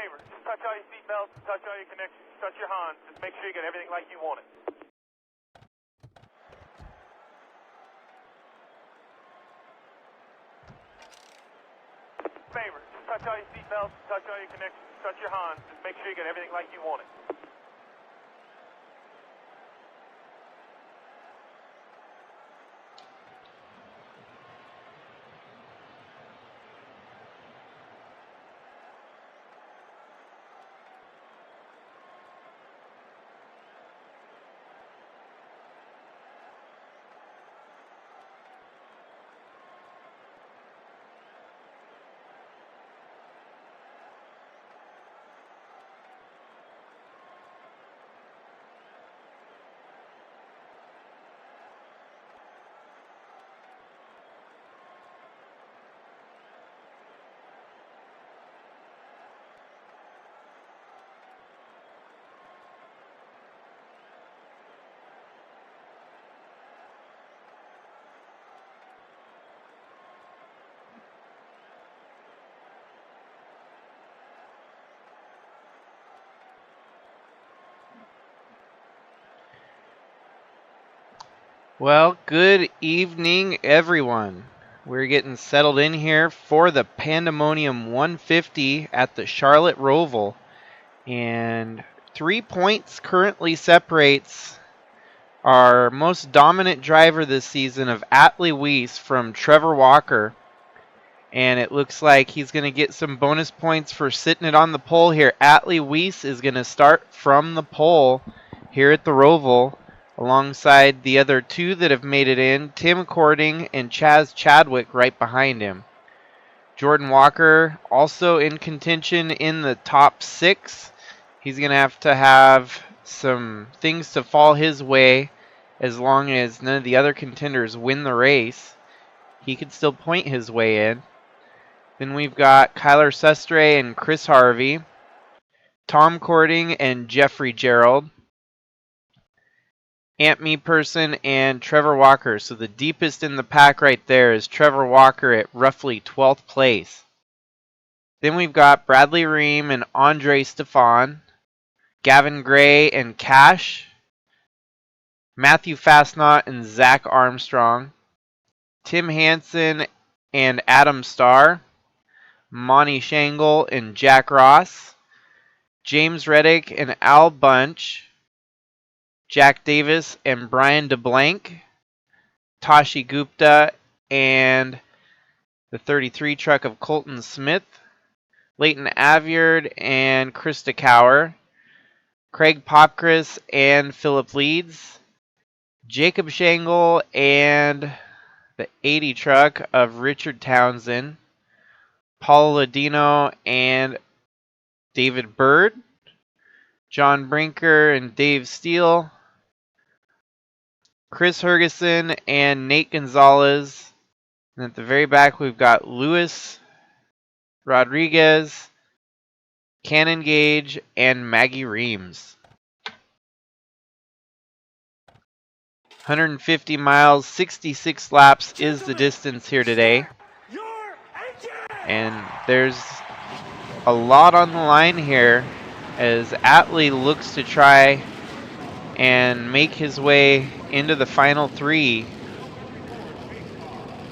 Favor, just touch all your seatbelts, touch all your connections, touch your Hans. Just make sure you get everything like you want it. Favor, just touch all your seatbelts, touch all your connections, touch your Hans. Just make sure you get everything like you want it. Well, good evening, everyone. We're getting settled in here for the Pandemonium 150 at the Charlotte ROVAL. And 3 points currently separates our most dominant driver this season of Atley Wiese from Trevor Walker. And it looks like he's going to get some bonus points for sitting it on the pole here. Atley Wiese is going to start from the pole here at the ROVAL, alongside the other two that have made it in, Tim Kourting and Chaz Chadwick right behind him. Jordan Walker also in contention in the top 6. He's going to have some things to fall his way as long as none of the other contenders win the race. He could still point his way in. Then we've got Kyler Sestre and Chris Harvey, Tom Kourting and Jeffrey Gerald, Ant Me Person and Trevor Walker. So the deepest in the pack right there is Trevor Walker at roughly 12th place. Then we've got Bradley Ream and Andre Stefan, Gavin Gray and Cash, Matthew Fastnot and Zach Armstrong, Tim Hansen and Adam Starr, Monty Shangle and Jack Ross, James Reddick and Al Bunch, Jack Davis and Brian DeBlank, Tashi Gupta and the 33 truck of Colton Smith, Leighton Avyard and Krista Cower, Craig Popchris and Philip Leeds, Jacob Shangle and the 80 truck of Richard Townsend, Paul Ladino and David Bird, John Brinker and Dave Steele, Chris Hergeson and Nate Gonzalez. And at the very back, we've got Luis Rodriguez, Cannon Gage, and Maggie Reams. 150 miles, 66 laps is the distance here today. And there's a lot on the line here as Atley looks to try and make his way into the final 3.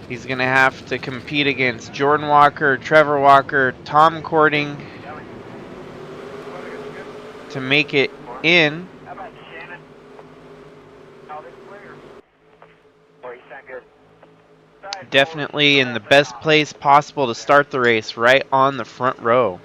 He's going to have to compete against Jordan Walker, Trevor Walker, Tom Kourting to make it in. Definitely in the best place possible to start the race, right on the front row.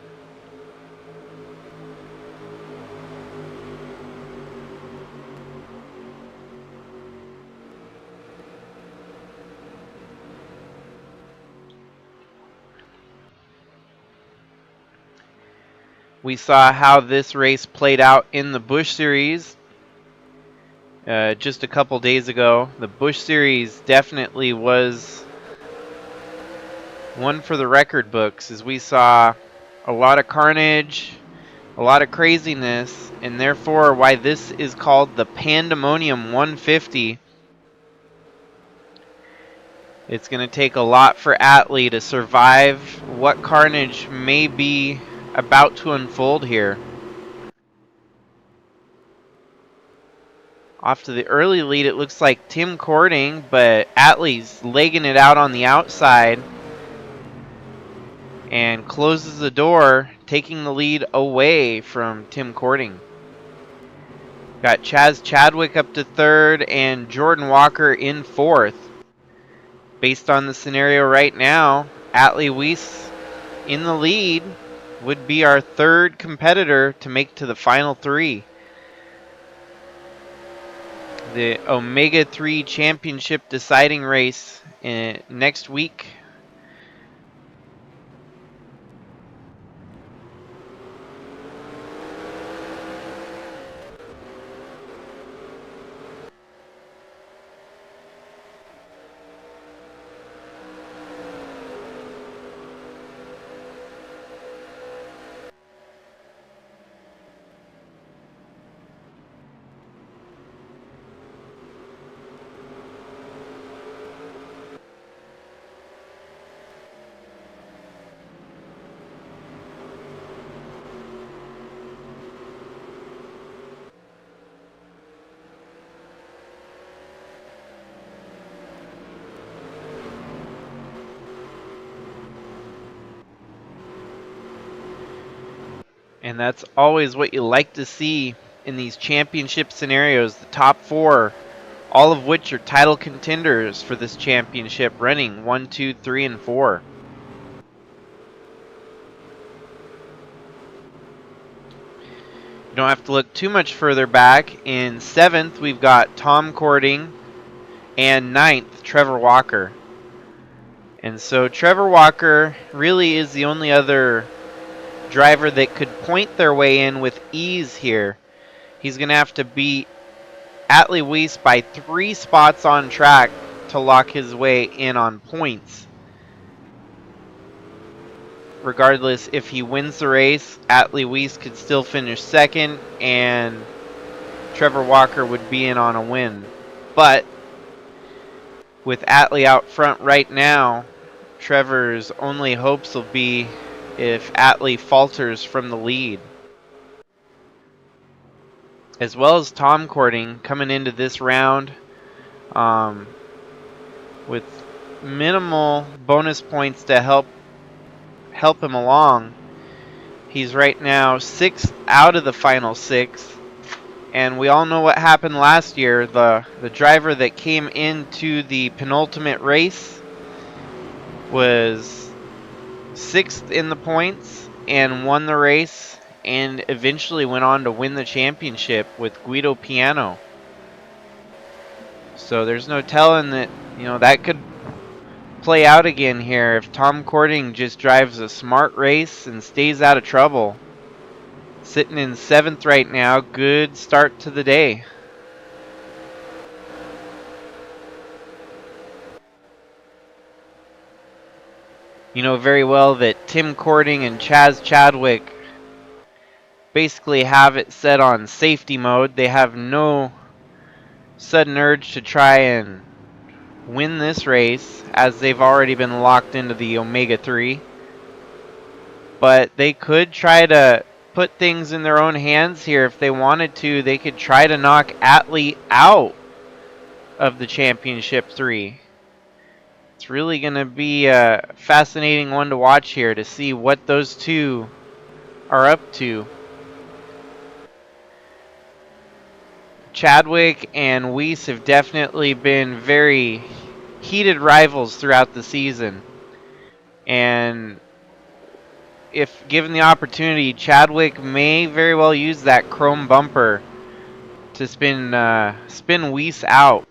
We saw how this race played out in the Busch Series just a couple days ago. The Busch Series definitely was one for the record books, as we saw a lot of carnage, a lot of craziness, and therefore why this is called the Pandemonium 150. It's going to take a lot for Atley to survive what carnage may be about to unfold here. Off to the early lead, it looks like Tim Kourting, but Atley's legging it out on the outside and closes the door, taking the lead away from Tim Kourting. Got Chaz Chadwick up to third and Jordan Walker in fourth. Based on the scenario right now, Atley Wiese in the lead would be our third competitor to make to the final three. The Omega 3 Championship deciding race next week. And that's always what you like to see in these championship scenarios. The top four, all of which are title contenders for this championship, running 1, 2, 3, and 4. You don't have to look too much further back. In 7th, we've got Tom Kourting, and 9th, Trevor Walker. And so Trevor Walker really is the only other driver that could point their way in with ease here. He's going to have to beat Atley Wiese by 3 spots on track to lock his way in on points. Regardless, if he wins the race, Atley Wiese could still finish second and Trevor Walker would be in on a win. But with Atley out front right now, Trevor's only hopes will be if Atley falters from the lead. As well as Tom Kourting coming into this round with minimal bonus points to help him along. He's right now 6th out of the final 6. And we all know what happened last year. The driver that came into the penultimate race was 6th in the points and won the race and eventually went on to win the championship with Guido Piano. So there's no telling that, that could play out again here if Tom Kourting just drives a smart race and stays out of trouble. Sitting in 7th right now. Good start to the day. You know very well that Tim Kourting and Chaz Chadwick basically have it set on safety mode. They have no sudden urge to try and win this race, as they've already been locked into the Omega 3. But they could try to put things in their own hands here if they wanted to. They could try to knock Atley out of the Championship 3. It's really going to be a fascinating one to watch here to see what those two are up to. Chadwick and Wiese have definitely been very heated rivals throughout the season. And if given the opportunity, Chadwick may very well use that chrome bumper to spin Wiese out.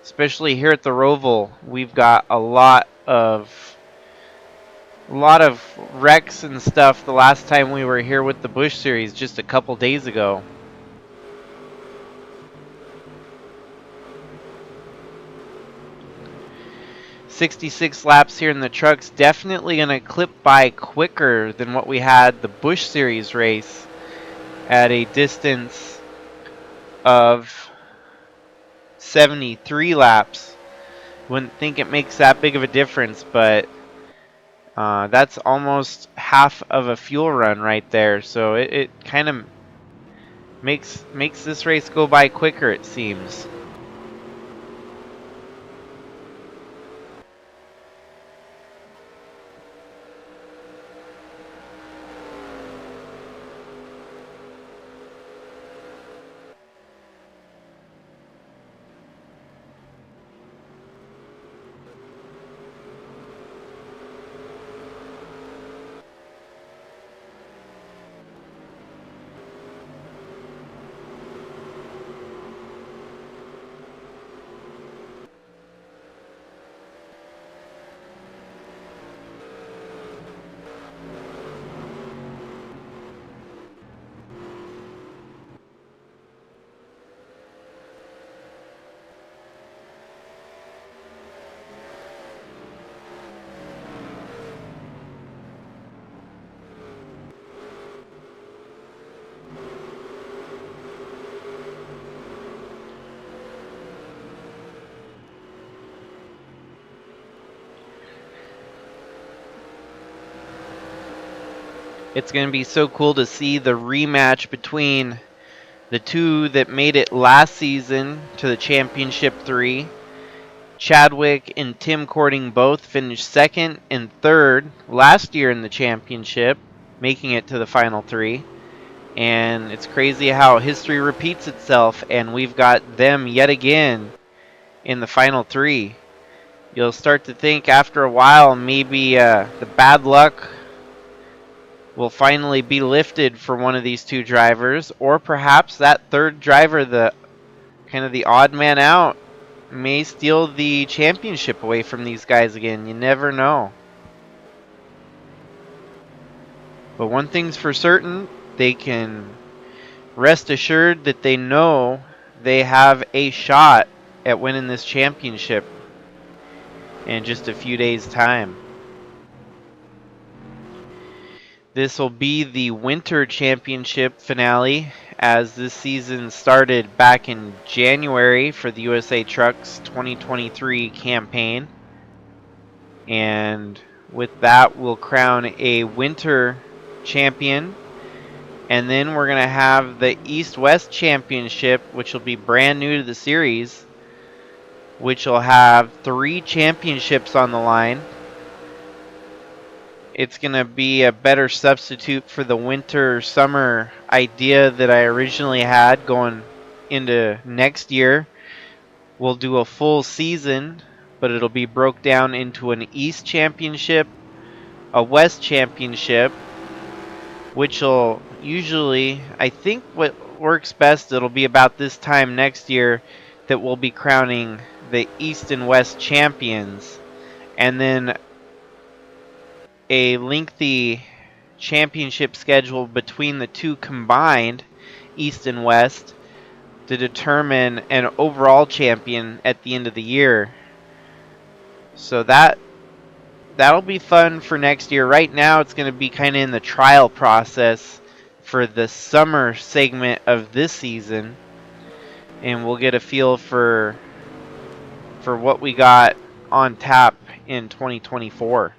Especially here at the ROVAL, we've got a lot of wrecks and stuff the last time we were here with the Busch Series just a couple days ago. "66 laps here in the trucks, definitely going to clip by quicker than what we had the Busch Series race at a distance of 73 laps. Wouldn't think it makes that big of a difference, but That's almost half of a fuel run right there, so it kind of makes this race go by quicker, it seems. It's going to be so cool to see the rematch between the two that made it last season to the Championship 3. Chadwick and Tim Kourting both finished second and third last year in the championship, making it to the final 3. And it's crazy how history repeats itself, and we've got them yet again in the final 3. You'll start to think after a while maybe the bad luck will finally be lifted for one of these two drivers, or perhaps that third driver, the kind of the odd man out, may steal the championship away from these guys again. You never know. But one thing's for certain, they can rest assured that they know they have a shot at winning this championship in just a few days' time. This will be the Winter Championship finale, as this season started back in January for the USA Trucks 2023 campaign. And with that, we'll crown a Winter Champion. And then we're going to have the East-West Championship, which will be brand new to the series, which will have 3 championships on the line. It's going to be a better substitute for the winter-summer idea that I originally had going into next year. We'll do a full season, but it'll be broke down into an East Championship, a West Championship, which will usually, I think what works best, it'll be about this time next year that we'll be crowning the East and West champions. And then a lengthy championship schedule between the two combined, East and West, to determine an overall champion at the end of the year. So that'll be fun for next year. Right now it's going to be kind of in the trial process for the summer segment of this season, and we'll get a feel for what we got on tap in 2024.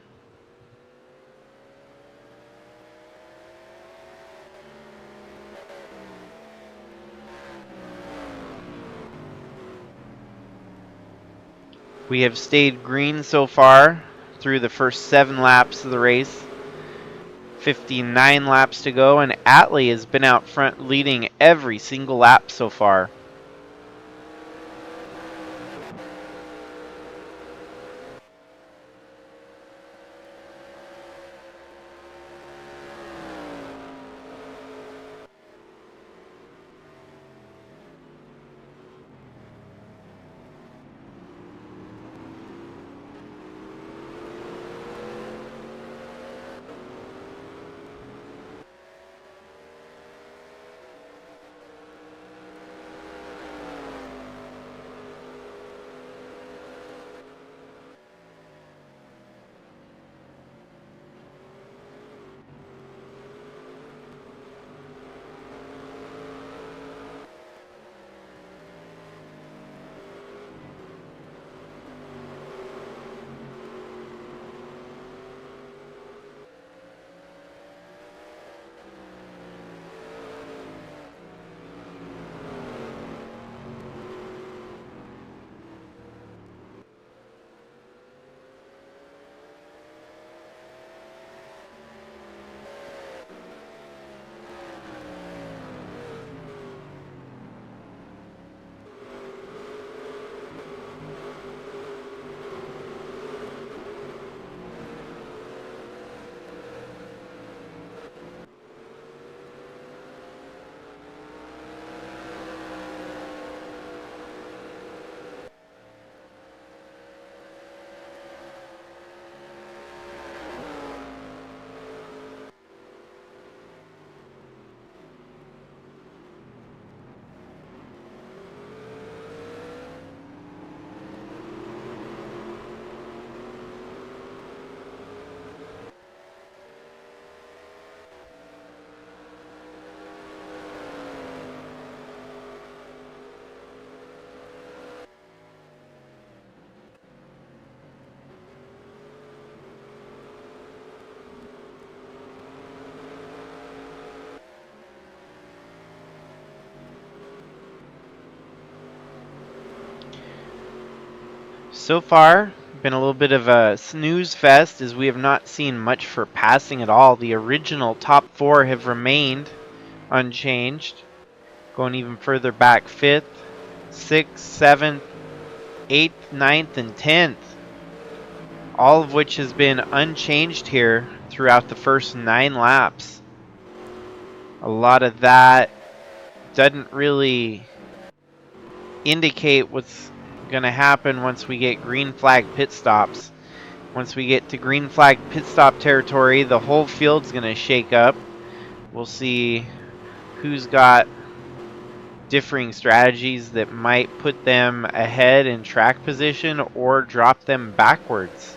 We have stayed green so far through the first 7 laps of the race. 59 laps to go, and Atley has been out front leading every single lap so far. So far, been a little bit of a snooze fest as we have not seen much for passing at all. The original top 4 have remained unchanged. Going even further back, 5th, 6th, 7th, 8th, 9th, and 10th. All of which has been unchanged here throughout the first 9 laps. A lot of that doesn't really indicate what's going to happen once we get green flag pit stops. Once we get to green flag pit stop territory, the whole field's going to shake up. We'll see who's got differing strategies that might put them ahead in track position or drop them backwards.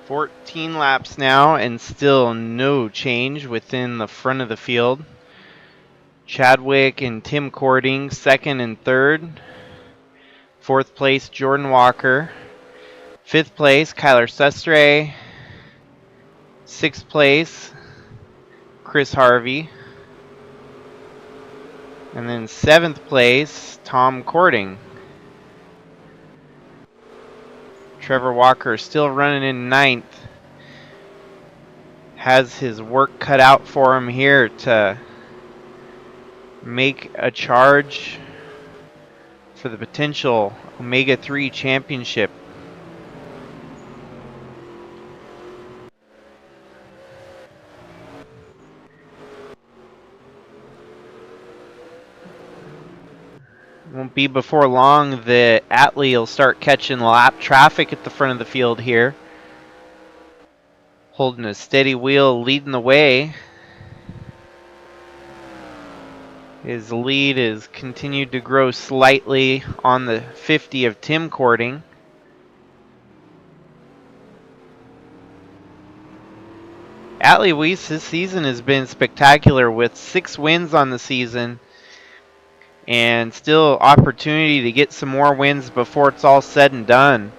14 laps now, and still no change within the front of the field. Chadwick and Tim Kourting, second and third. Fourth place, Jordan Walker. Fifth place, Kyler Sestre. Sixth place, Chris Harvey. And then seventh place, Tom Kourting. Trevor Walker still running in ninth. Has his work cut out for him here to make a charge for the potential Omega 3 championship. Won't be before long that Atley will start catching lap traffic at the front of the field here. Holding a steady wheel, leading the way. His lead has continued to grow slightly on the 50 of Tim Kourting. Atley Wiese this season has been spectacular with 6 wins on the season. And still opportunity to get some more wins before it's all said and done.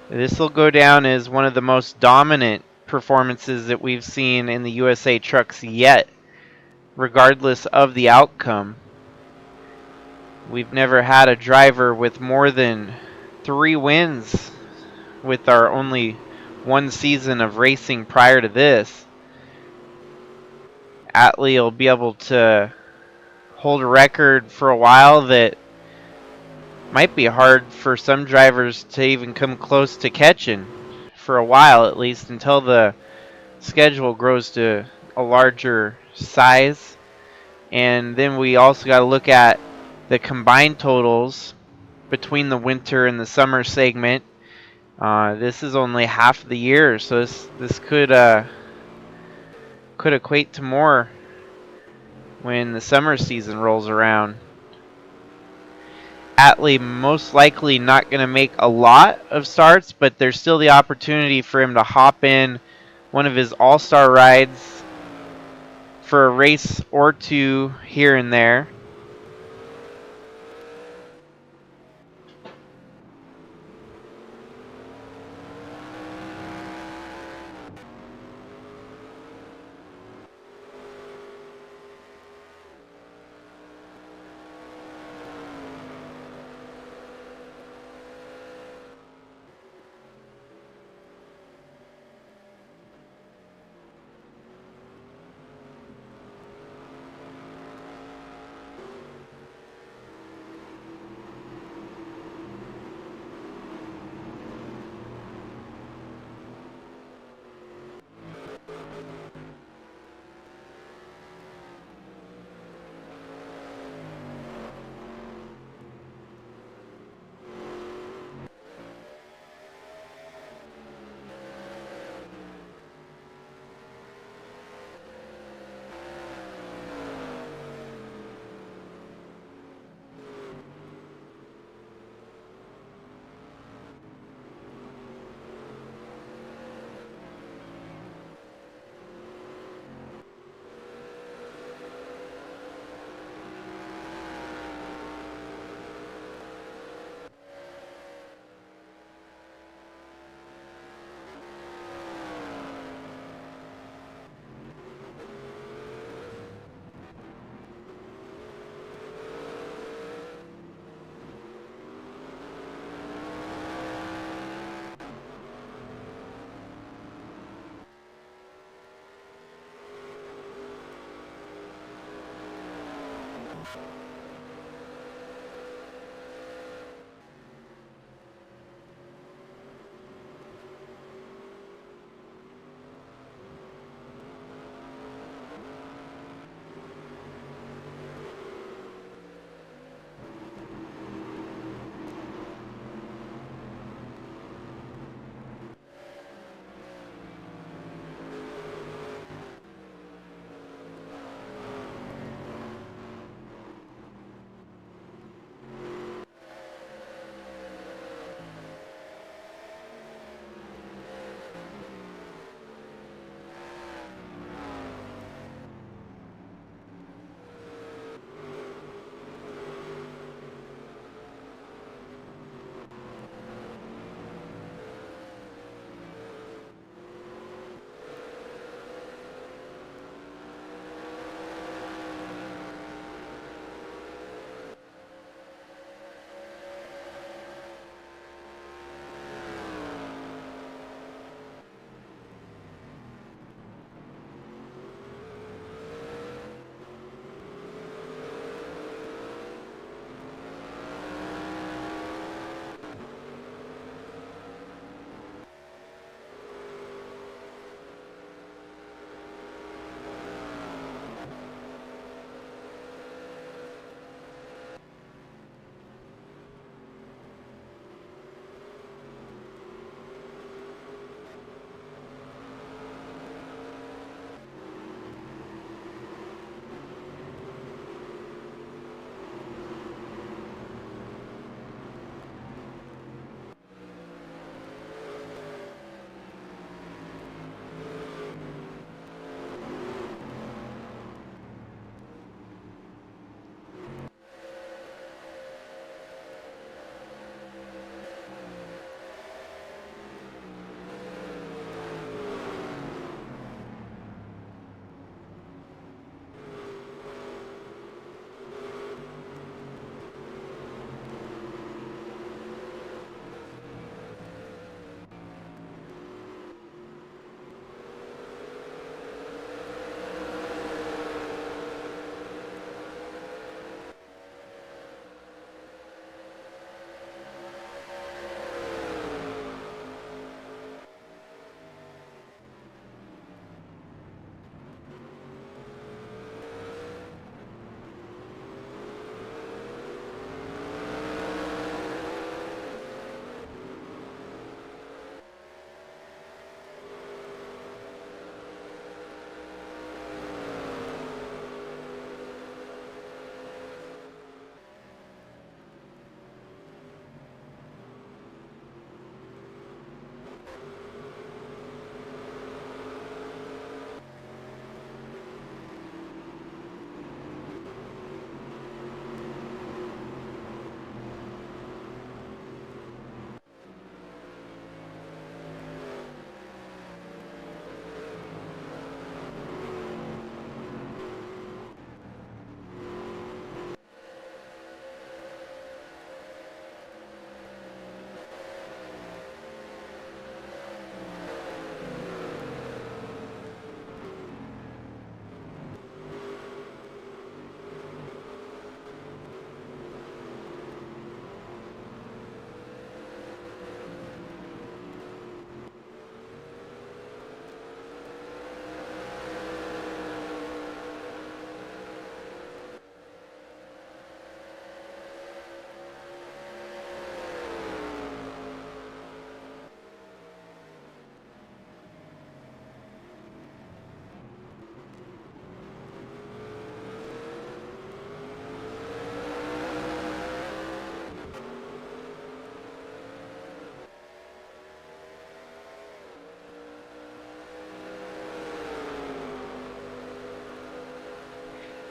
This will go down as one of the most dominant performances that we've seen in the USA Trucks yet, regardless of the outcome. We've never had a driver with more than 3 wins with our only 1 season of racing prior to this. Atley will be able to hold a record for a while that might be hard for some drivers to even come close to catching, for a while at least, until the schedule grows to a larger size. And then we also got to look at the combined totals between the winter and the summer segment. This is only half of the year, so this could equate to more when the summer season rolls around. Atley most likely not going to make a lot of starts, but there's still the opportunity for him to hop in one of his all-star rides for a race or two here and there.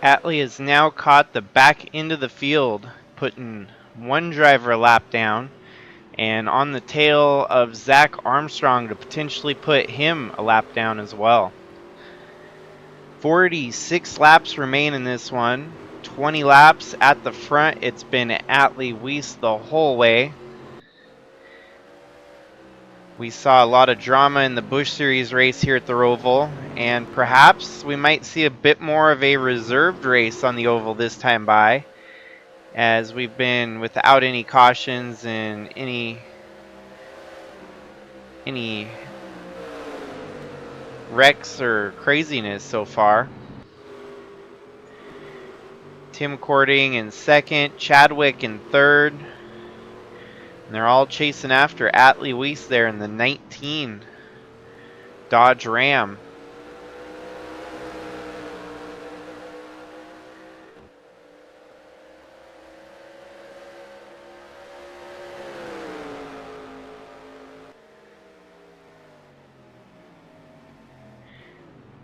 Atley has now caught the back end of the field, putting one driver a lap down, and on the tail of Zach Armstrong to potentially put him a lap down as well. 46 laps remain in this one. 20 laps at the front. It's been Atley Wiese the whole way. We saw a lot of drama in the Busch Series race here at the ROVAL, and perhaps we might see a bit more of a reserved race on the oval this time by, as we've been without any cautions and any wrecks or craziness so far. Tim Kourting in second, Chadwick in third. And they're all chasing after Atley Wiese there in the 19 Dodge Ram.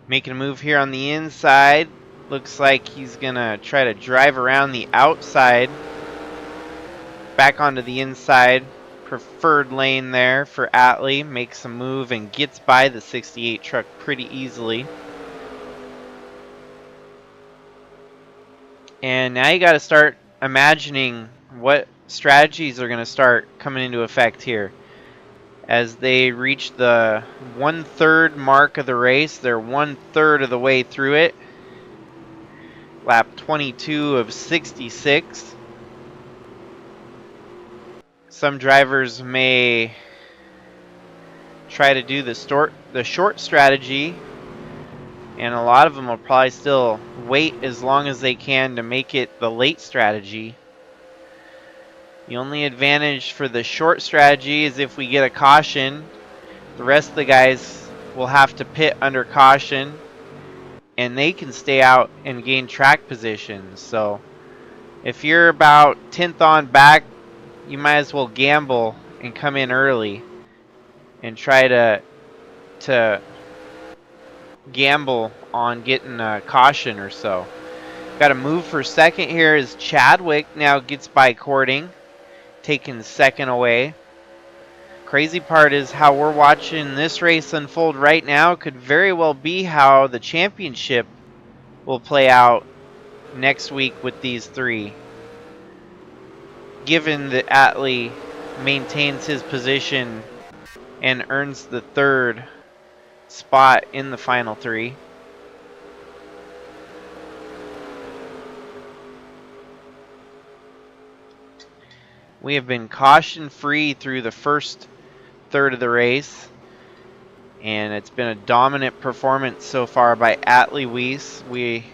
Making a move here on the inside. Looks like he's going to try to drive around the outside. Back onto the inside. Preferred lane there for Atley. Makes a move and gets by the 68 truck pretty easily. And now you got to start imagining what strategies are going to start coming into effect here. As they reach the 1/3 mark of the race, they're 1/3 of the way through it. Lap 22 of 66. Some drivers may try to do the short strategy, and a lot of them will probably still wait as long as they can to make it the late strategy. The only advantage for the short strategy is if we get a caution, the rest of the guys will have to pit under caution, and they can stay out and gain track positions. So if you're about 10th on back, you might as well gamble and come in early and try to gamble on getting a caution or so. Got a move for second here as Chadwick now gets by Kourting, taking second away. Crazy part is how we're watching this race unfold right now could very well be how the championship will play out next week with these three, given that Atley maintains his position and earns the third spot in the final three. We have been caution free through the first third of the race, and it's been a dominant performance so far by Atley Wiese. We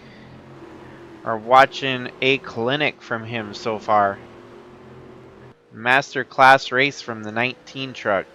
are watching a clinic from him so far. Master class race from the 19 truck.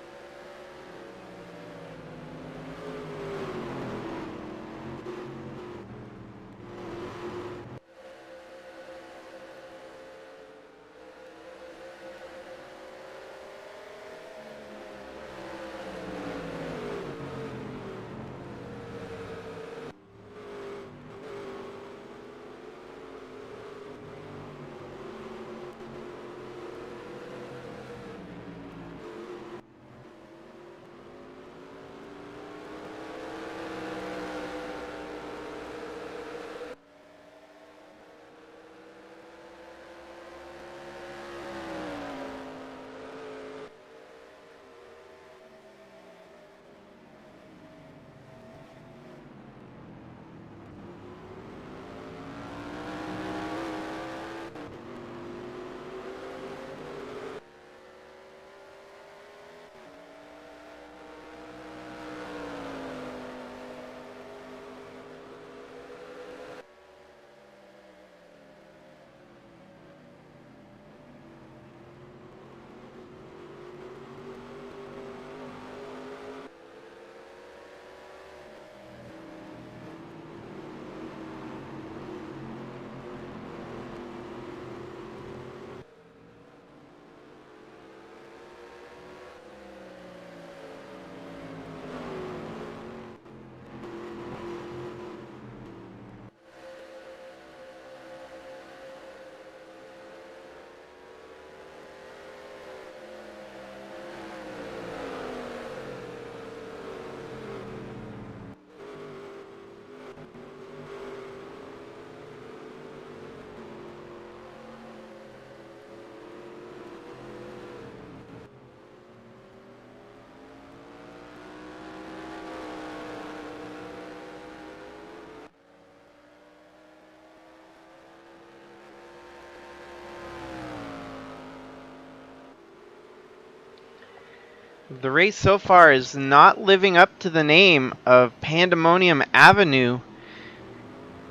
The race so far is not living up to the name of Pandemonium Avenue,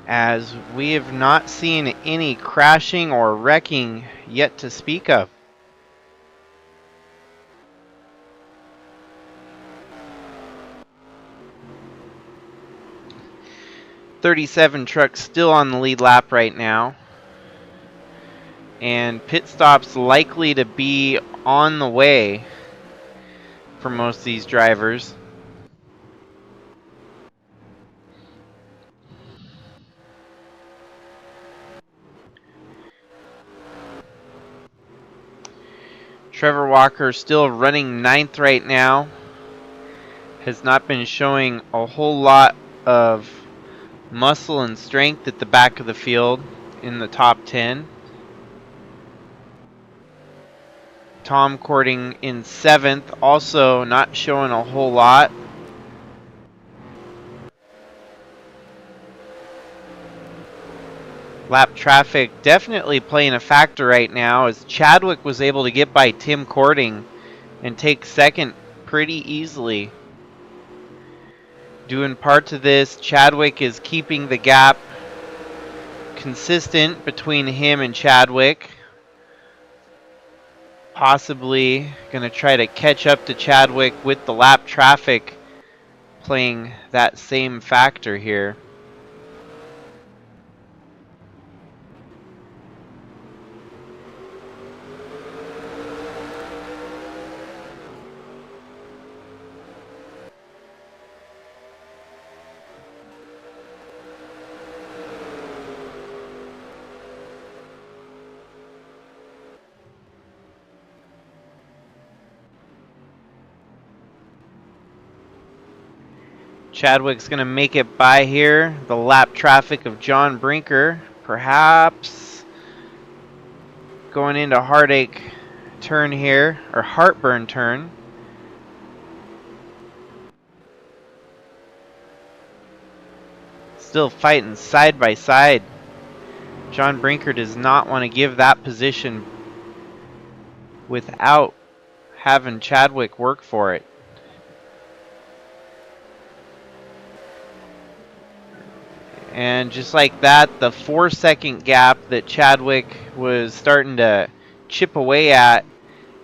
as we have not seen any crashing or wrecking yet to speak of. '37 truck still on the lead lap right now, and pit stops likely to be on the way for most of these drivers. Trevor Walker still running 9th right now. Has not been showing a whole lot of muscle and strength at the back of the field in the top 10. Tom Kourting in 7th, also not showing a whole lot. Lap traffic definitely playing a factor right now, as Chadwick was able to get by Tim Kourting and take 2nd pretty easily. Due in part to this, Chadwick is keeping the gap consistent between him and Chadwick. Possibly going to try to catch up to Chadwick with the lap traffic playing that same factor here. Chadwick's going to make it by here. The lap traffic of John Brinker, perhaps going into heartache turn here, or heartburn turn. Still fighting side by side. John Brinker does not want to give that position without having Chadwick work for it. And just like that, the 4-second gap that Chadwick was starting to chip away at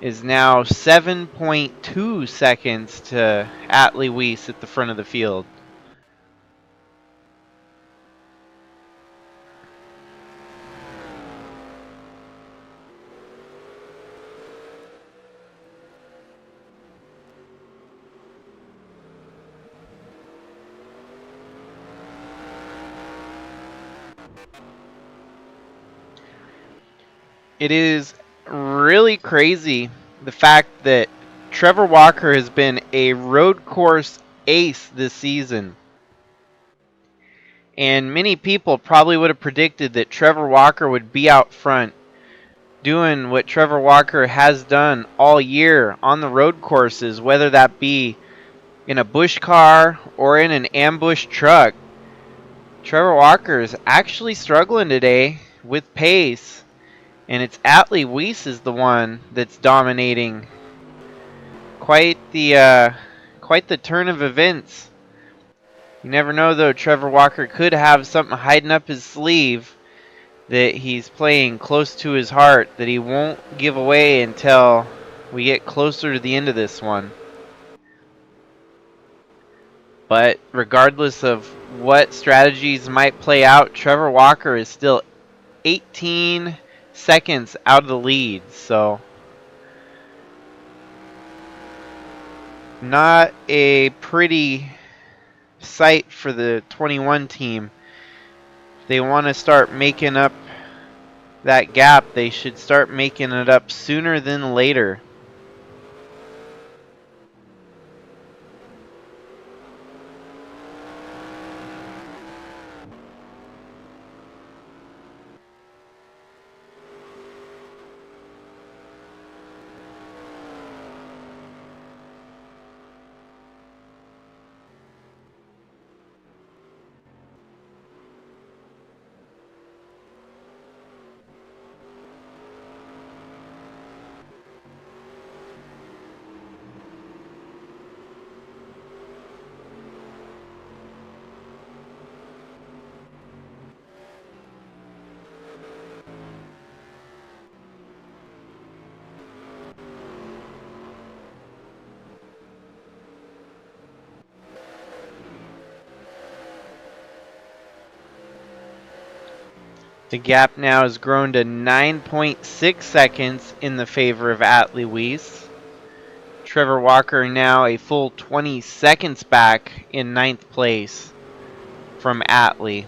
is now 7.2 seconds to Atley Wiese at the front of the field. It is really crazy the fact that Trevor Walker has been a road course ace this season. And many people probably would have predicted that Trevor Walker would be out front doing what Trevor Walker has done all year on the road courses, whether that be in a bush car or in an ambush truck. Trevor Walker is actually struggling today with pace. And it's Atley Wiese is the one that's dominating. Quite the turn of events. You never know though, Trevor Walker could have something hiding up his sleeve that he's playing close to his heart that he won't give away until we get closer to the end of this one. But regardless of what strategies might play out, Trevor Walker is still 18 seconds out of the lead, so not a pretty sight for the 21 team. If they want to start making up that gap, they should start making it up sooner than later. The gap now has grown to 9.6 seconds in the favor of Atley Wiese. Trevor Walker now a full 20 seconds back in 9th place from Atley.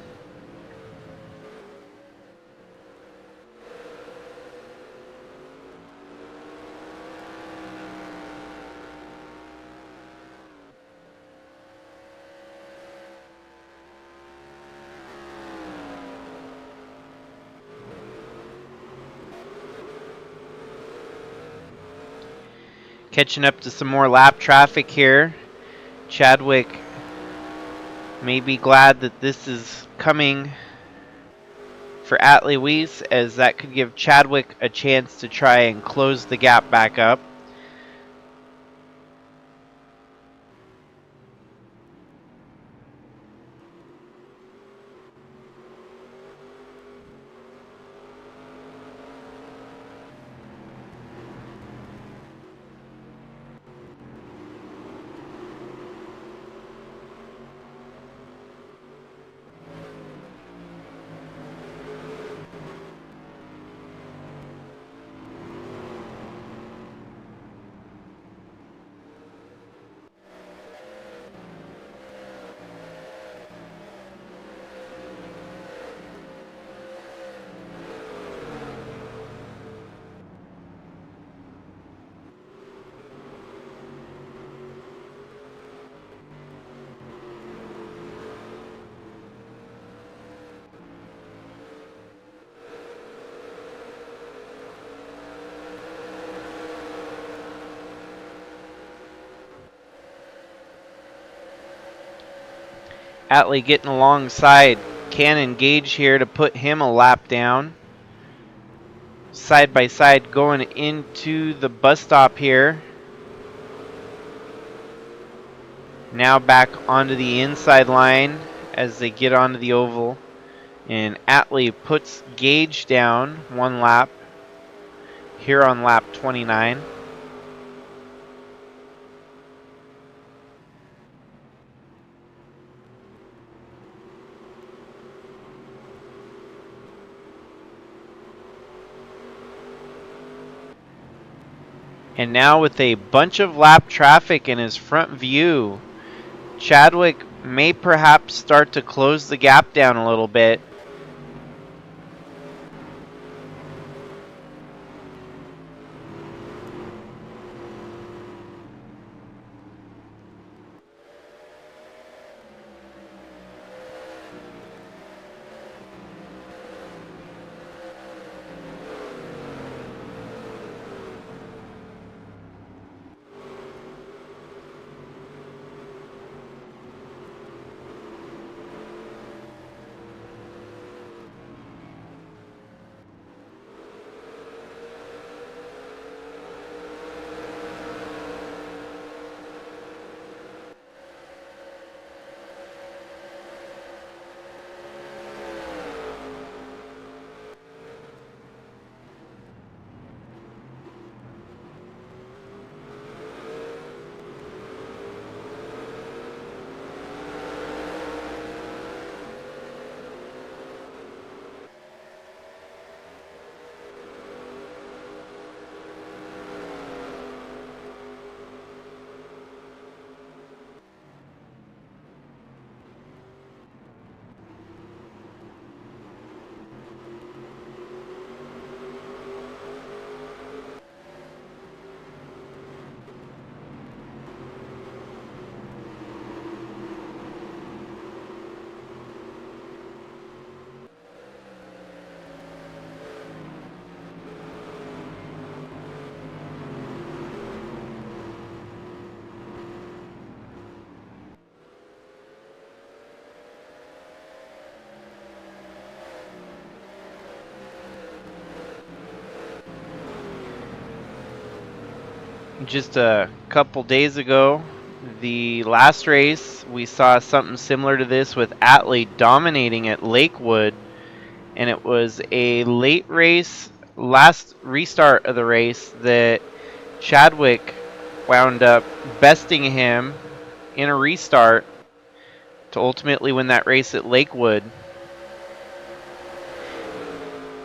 Catching up to some more lap traffic here. Chadwick may be glad that this is coming for Atley Wiese, as that could give Chadwick a chance to try and close the gap back up. Atley getting alongside, can engage here to put him a lap down. Side by side going into the bus stop here. Now back onto the inside line as they get onto the oval. And Atley puts Gage down 1 lap here on lap 29. And now with a bunch of lap traffic in his front view, Chadwick may perhaps start to close the gap down a little bit. Just a couple days ago, the last race, we saw something similar to this with Atley dominating at Lakewood, and it was a late race, last restart of the race, that Chadwick wound up besting him in a restart to ultimately win that race at Lakewood.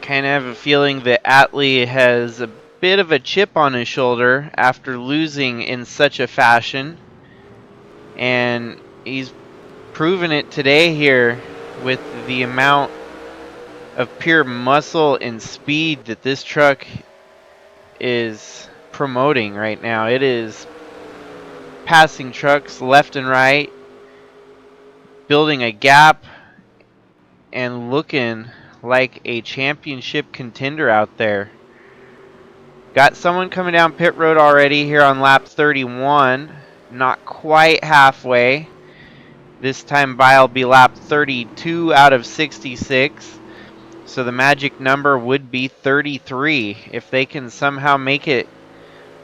kind of have a feeling that Atley has a bit of a chip on his shoulder after losing in such a fashion. And he's proven it today here with the amount of pure muscle and speed that this truck is promoting right now. It is passing trucks left and right, building a gap, and looking like a championship contender out there. Got someone coming down pit road already here on lap 31. Not quite halfway. This time by will be lap 32 out of 66. So the magic number would be 33. If they can somehow make it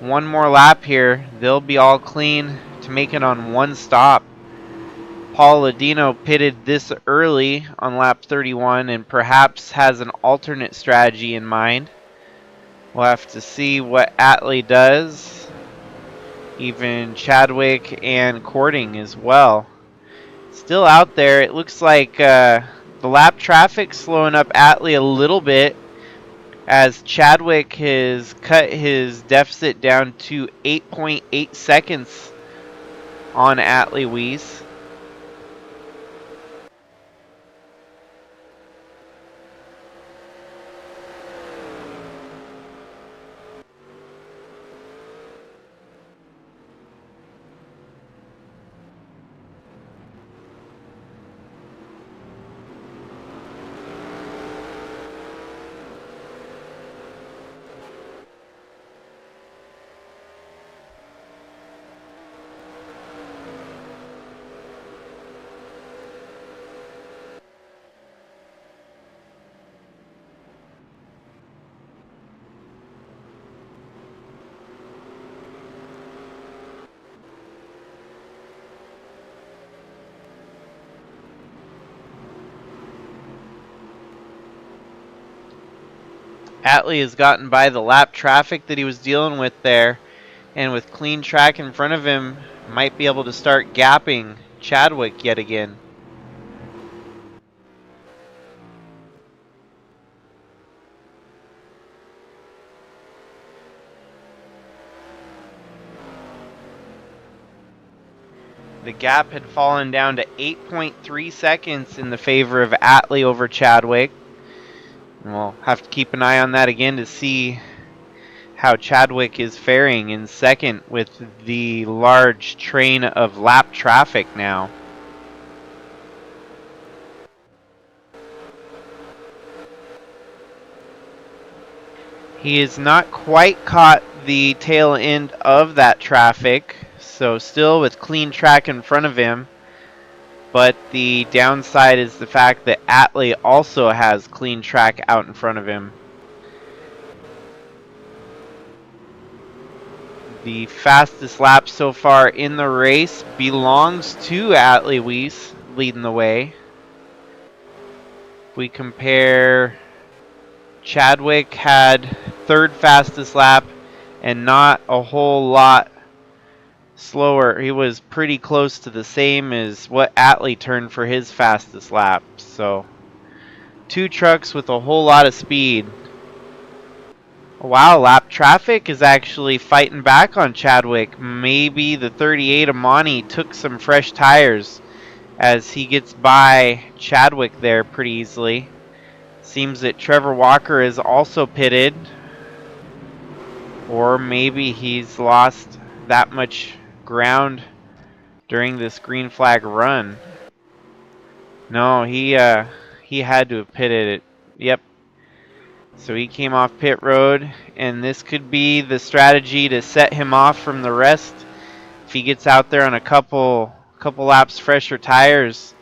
one more lap here, they'll be all clean to make it on one stop. Paul Ladino pitted this early on lap 31 and perhaps has an alternate strategy in mind. We'll have to see what Atley does. Even Chadwick and Kourting as well. Still out there. It looks like the lap traffic slowing up Atley a little bit as Chadwick has cut his deficit down to 8.8 seconds on Atley Wiese. Atley has gotten by the lap traffic that he was dealing with there, and with clean track in front of him, might be able to start gapping Chadwick yet again. The gap had fallen down to 8.3 seconds in the favor of Atley over Chadwick. And we'll have to keep an eye on that again to see how Chadwick is faring in second with the large train of lap traffic now. He has not quite caught the tail end of that traffic, so still with clean track in front of him. But the downside is the fact that Atley also has clean track out in front of him. The fastest lap so far in the race belongs to Atley Wiese, leading the way. If we compare, Chadwick had third fastest lap and not a whole lot slower. He was pretty close to the same as what Atley turned for his fastest lap. So, two trucks with a whole lot of speed. Wow, lap traffic is actually fighting back on Chadwick. Maybe the 38 Amani took some fresh tires as he gets by Chadwick there pretty easily. Seems that Trevor Walker is also pitted. Or maybe he's lost that much ground during this green flag run. No, he had to have pitted it. Yep. So he came off pit road, and this could be the strategy to set him off from the rest. If he gets out there on a couple laps fresher tires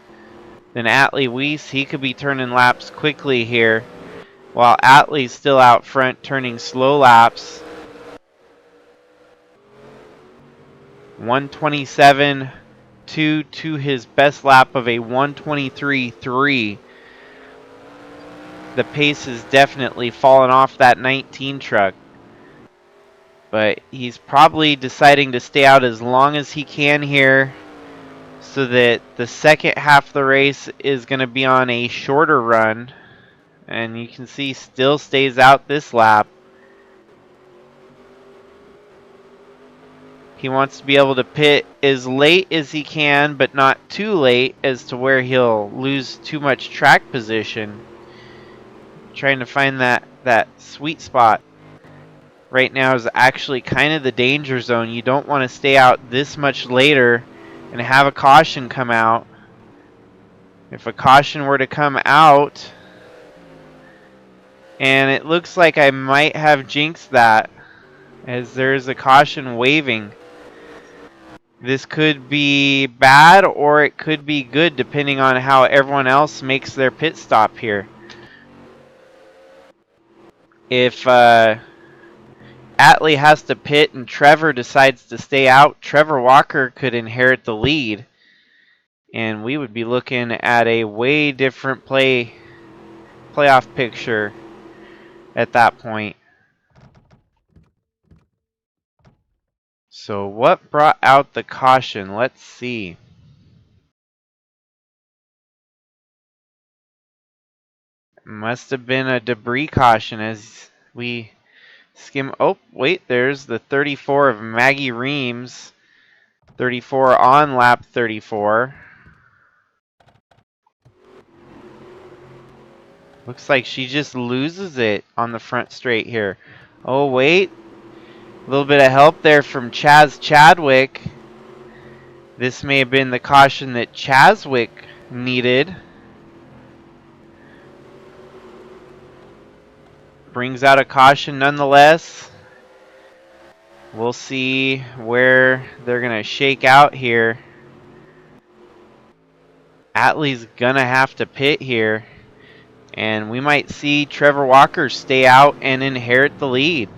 than Atley Wiese, he could be turning laps quickly here, while Atley's still out front turning slow laps. 127.2 to his best lap of a 123.3. The pace has definitely fallen off that 19 truck. But he's probably deciding to stay out as long as he can here so that the second half of the race is going to be on a shorter run And you can see still stays out this lap. He wants to be able to pit as late as he can, but not too late as to where he'll lose too much track position. Trying to find that sweet spot. Right now is actually kind of the danger zone. You don't want to stay out this much later and have a caution come out. If a caution were to come out, and it looks like I might have jinxed that, as there's a caution waving. This could be bad or it could be good depending on how everyone else makes their pit stop here. If Atley has to pit and Trevor decides to stay out, Trevor Walker could inherit the lead. And we would be looking at a way different playoff picture at that point. So what brought out the caution? Let's see. Must have been a debris caution as we skim. Oh, wait, there's the 34 of Maggie Reams. 34 on lap 34. Looks like she just loses it on the front straight here. Oh, wait. A little bit of help there from Chaz Chadwick. This may have been the caution that Chadwick needed. Brings out a caution nonetheless. We'll see where they're going to shake out here. Atley's going to have to pit here. And we might see Trevor Walker stay out and inherit the lead.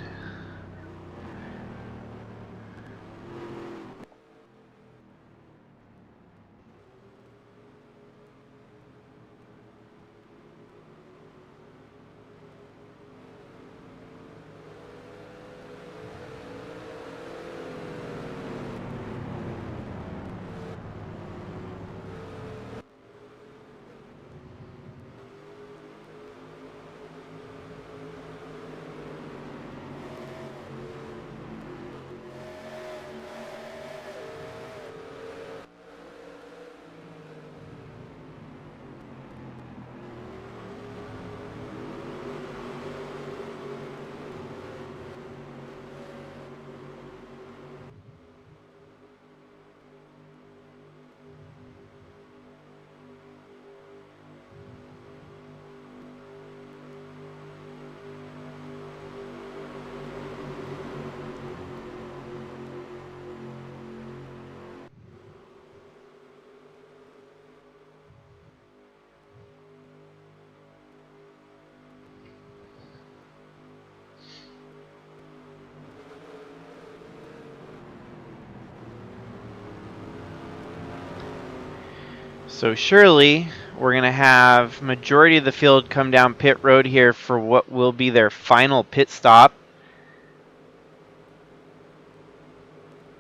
So surely we're going to have majority of the field come down pit road here for what will be their final pit stop.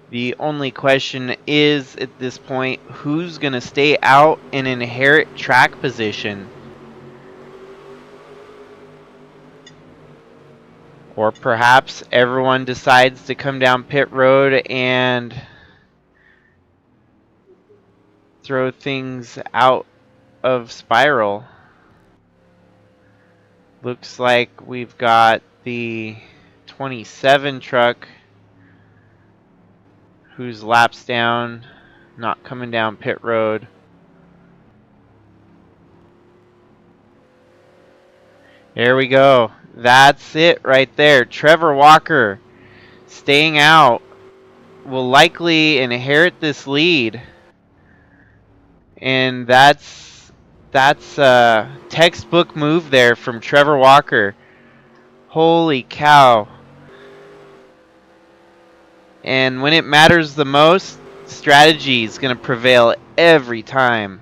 The only question is at this point, who's going to stay out and inherit track position? Or perhaps everyone decides to come down pit road and throw things out of spiral. Looks like we've got the 27 truck who's laps down, not coming down pit road. There we go. That's it right there. Trevor Walker staying out will likely inherit this lead. And that's a textbook move there from Trevor Walker. Holy cow. And when it matters the most, strategy is going to prevail every time.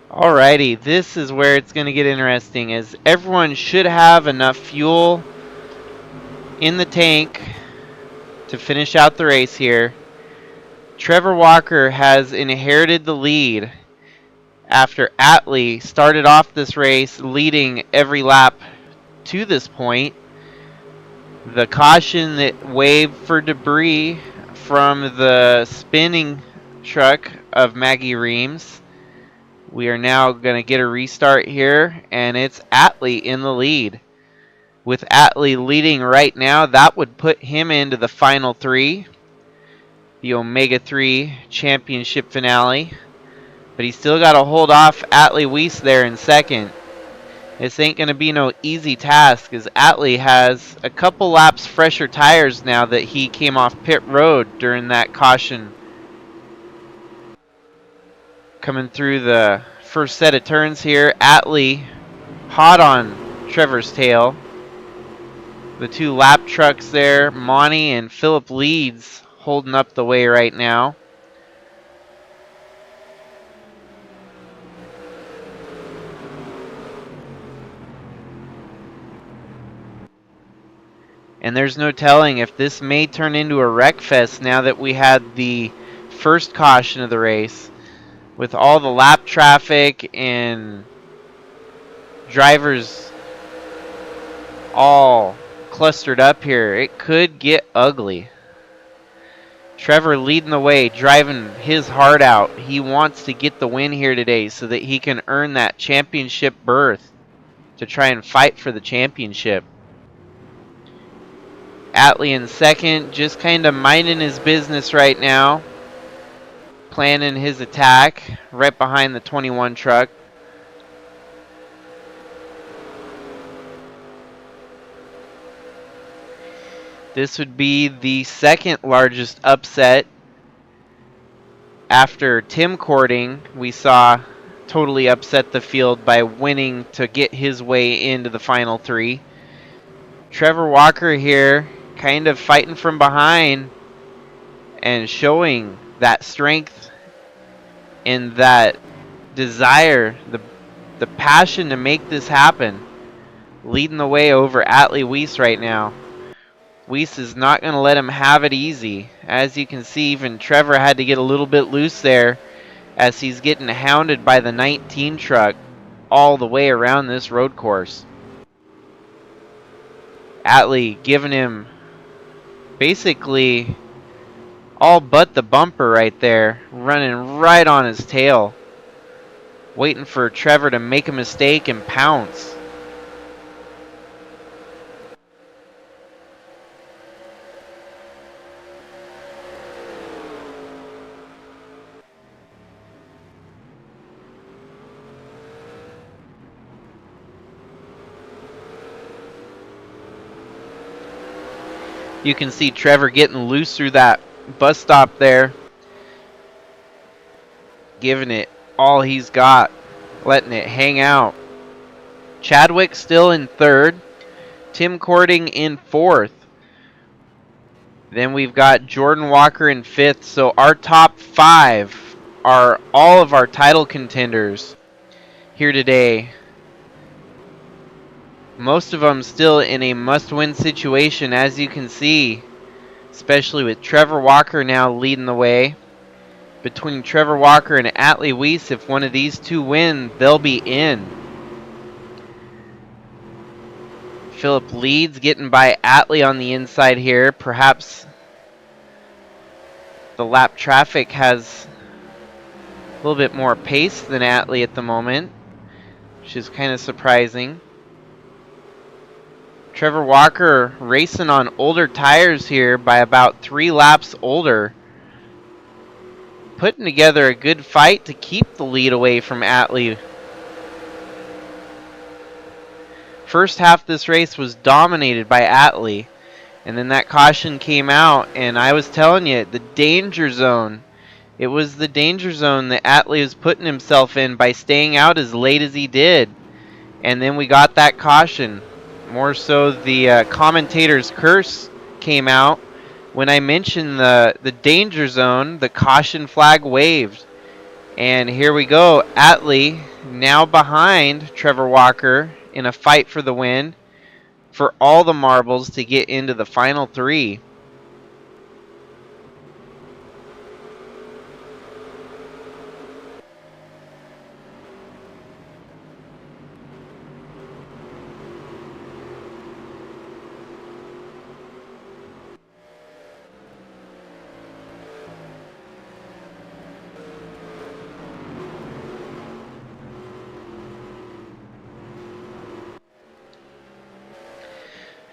Alrighty, this is where it's going to get interesting, as everyone should have enough fuel in the tank to finish out the race here. Trevor Walker has inherited the lead after Atley started off this race leading every lap to this point. The caution that waved for debris from the spinning truck of Maggie Reams. We are now going to get a restart here, and it's Atley in the lead. With Atley leading right now, that would put him into the final three, the Omega 3 championship finale. But he's still got to hold off Atley Wiese there in second. This ain't going to be no easy task, as Atley has a couple laps fresher tires now that he came off pit road during that caution. Coming through the first set of turns here, Atley hot on Trevor's tail. The two lap trucks there, Monty and Philip Leeds, holding up the way right now. And there's no telling if this may turn into a wreck fest now that we had the first caution of the race. With all the lap traffic and drivers all clustered up here, it could get ugly. Trevor leading the way, driving his heart out. He wants to get the win here today so that he can earn that championship berth to try and fight for the championship. Atley in second, just kind of minding his business right now. Planning his attack right behind the 21 truck. This would be the second largest upset after Tim Kourting, we saw totally upset the field by winning to get his way into the final three. Trevor Walker here kind of fighting from behind and showing that strength and that desire, the passion to make this happen. Leading the way over Atley Wiese right now. Wiese is not going to let him have it easy. As you can see, even Trevor had to get a little bit loose there as he's getting hounded by the 19 truck all the way around this road course. Atley giving him basically all but the bumper right there, running right on his tail, waiting for Trevor to make a mistake and pounce. You can see Trevor getting loose through that bus stop there. Giving it all he's got. Letting it hang out. Chadwick still in third. Tim Kourting in fourth. Then we've got Jordan Walker in fifth. So our top five are all of our title contenders here today. Most of them still in a must-win situation, as you can see, especially with Trevor Walker now leading the way. Between Trevor Walker and Atley Wiese, if one of these two win, they'll be in. Philip Leeds getting by Atley on the inside here. Perhaps the lap traffic has a little bit more pace than Atley at the moment, which is kind of surprising. Trevor Walker racing on older tires here by about 3 laps older. Putting together a good fight to keep the lead away from Atley. First half of this race was dominated by Atley. And then that caution came out, and I was telling you, the danger zone. It was the danger zone that Atley was putting himself in by staying out as late as he did. And then we got that caution. More so the commentator's curse came out when I mentioned the danger zone. The caution flag waved. And here we go. Atley now behind Trevor Walker in a fight for the win for all the marbles to get into the final 3.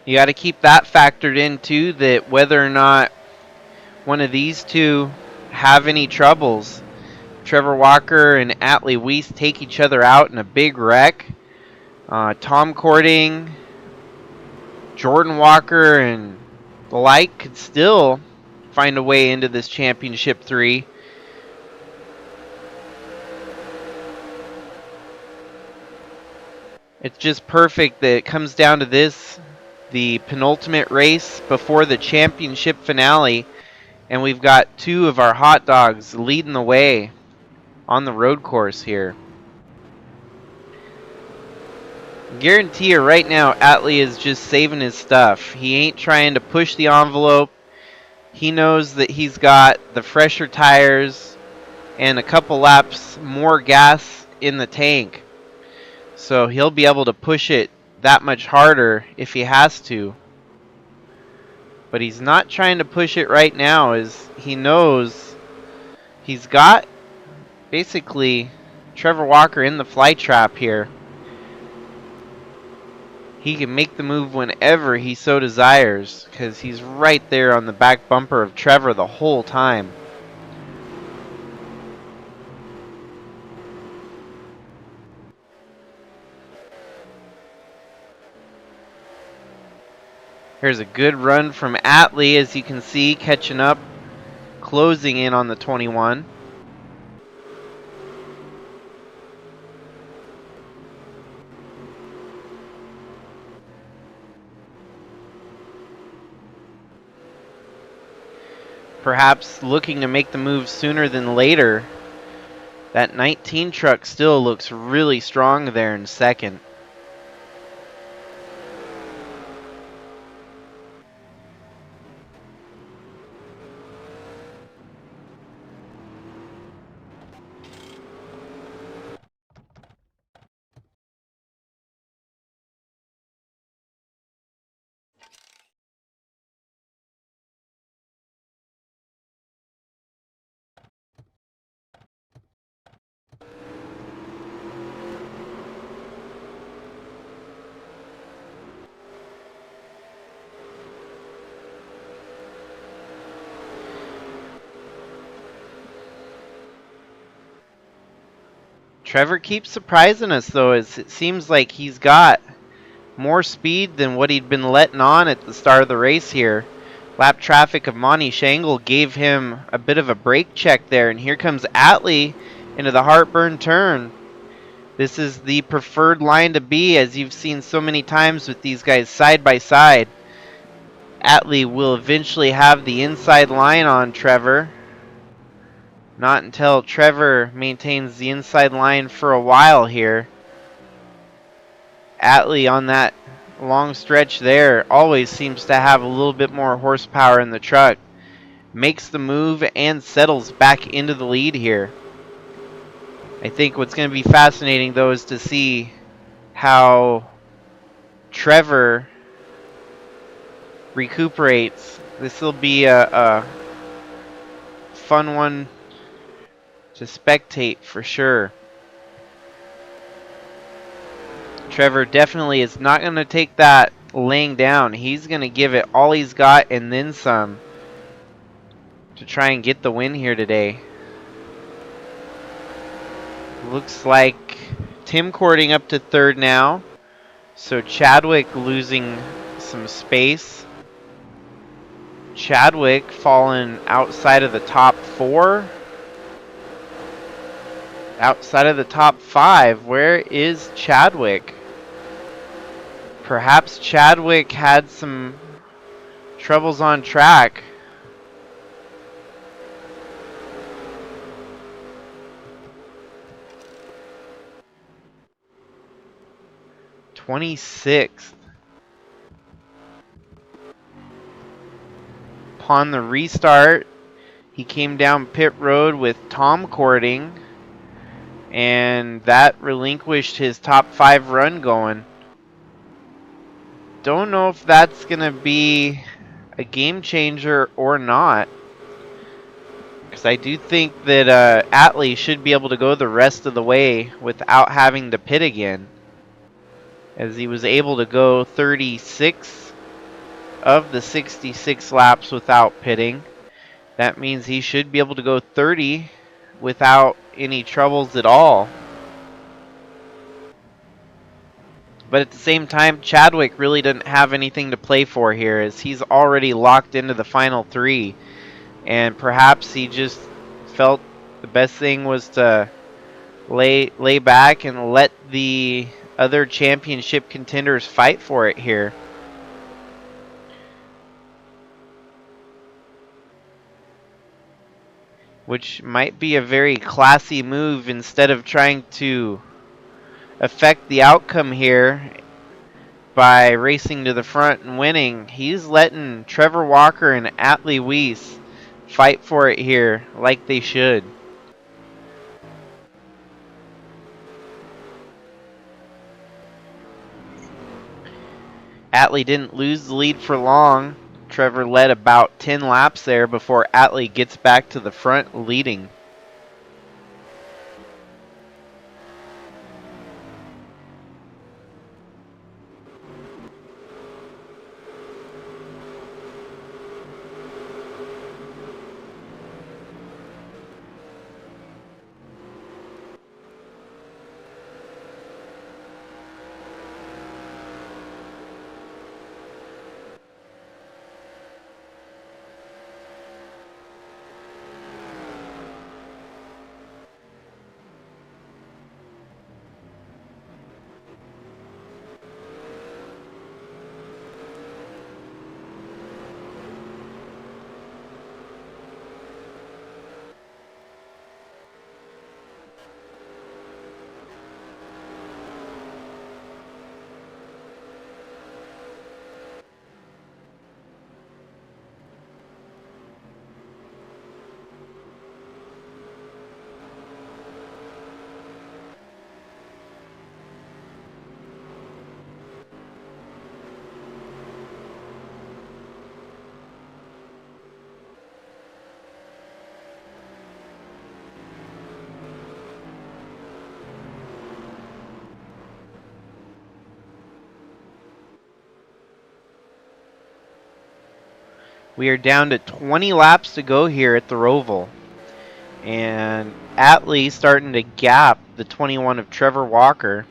You got to keep that factored in too, that whether or not one of these two have any troubles, Trevor Walker and Atley Wiese take each other out in a big wreck. Tom Kourting, Jordan Walker, and the like could still find a way into this championship 3. It's just perfect that it comes down to this, the penultimate race before the championship finale, and we've got 2 of our hot dogs leading the way on the road course here. Guarantee you right now, Atley is just saving his stuff. He ain't trying to push the envelope. He knows that he's got the fresher tires and a couple laps more gas in the tank. So he'll be able to push it that much harder if he has to. But he's not trying to push it right now, as he knows he's got basically Trevor Walker in the fly trap here. He can make the move whenever he so desires, because he's right there on the back bumper of Trevor the whole time. Here's a good run from Atley, as you can see, catching up, closing in on the 21. Perhaps looking to make the move sooner than later. That 19 truck still looks really strong there in second. Trevor keeps surprising us, though, as it seems like he's got more speed than what he'd been letting on at the start of the race here. Lap traffic of Monty Shangle gave him a bit of a brake check there, and here comes Atley into the heartburn turn. This is the preferred line to be, as you've seen so many times with these guys side by side. Atley will eventually have the inside line on Trevor. Not until Trevor maintains the inside line for a while here. Atley on that long stretch there always seems to have a little bit more horsepower in the truck. Makes the move and settles back into the lead here. I think what's going to be fascinating, though, is to see how Trevor recuperates. This will be a fun one to spectate for sure. Trevor definitely is not going to take that laying down. He's going to give it all he's got and then some to try and get the win here today. Looks like Tim Kourting up to third now. So Chadwick losing some space. Chadwick falling outside of the top 4. Outside of the top 5. Where is Chadwick? Perhaps Chadwick had some troubles on track. 26th. Upon the restart, he came down pit road with Tom Kourting, and that relinquished his top 5 run going. Don't know if that's going to be a game changer or not, because I do think that Atley should be able to go the rest of the way without having to pit again, as he was able to go 36 of the 66 laps without pitting. That means he should be able to go 30 without any troubles at all. But at the same time, Chadwick really doesn't have anything to play for here, as he's already locked into the final 3. And perhaps he just felt the best thing was to lay back and let the other championship contenders fight for it here. Which might be a very classy move instead of trying to affect the outcome here by racing to the front and winning. He's letting Trevor Walker and Atley Wiese fight for it here like they should. Atley didn't lose the lead for long. Trevor led about 10 laps there before Atley gets back to the front leading. We are down to 20 laps to go here at the ROVAL. And Atley starting to gap the 21 of Trevor Walker.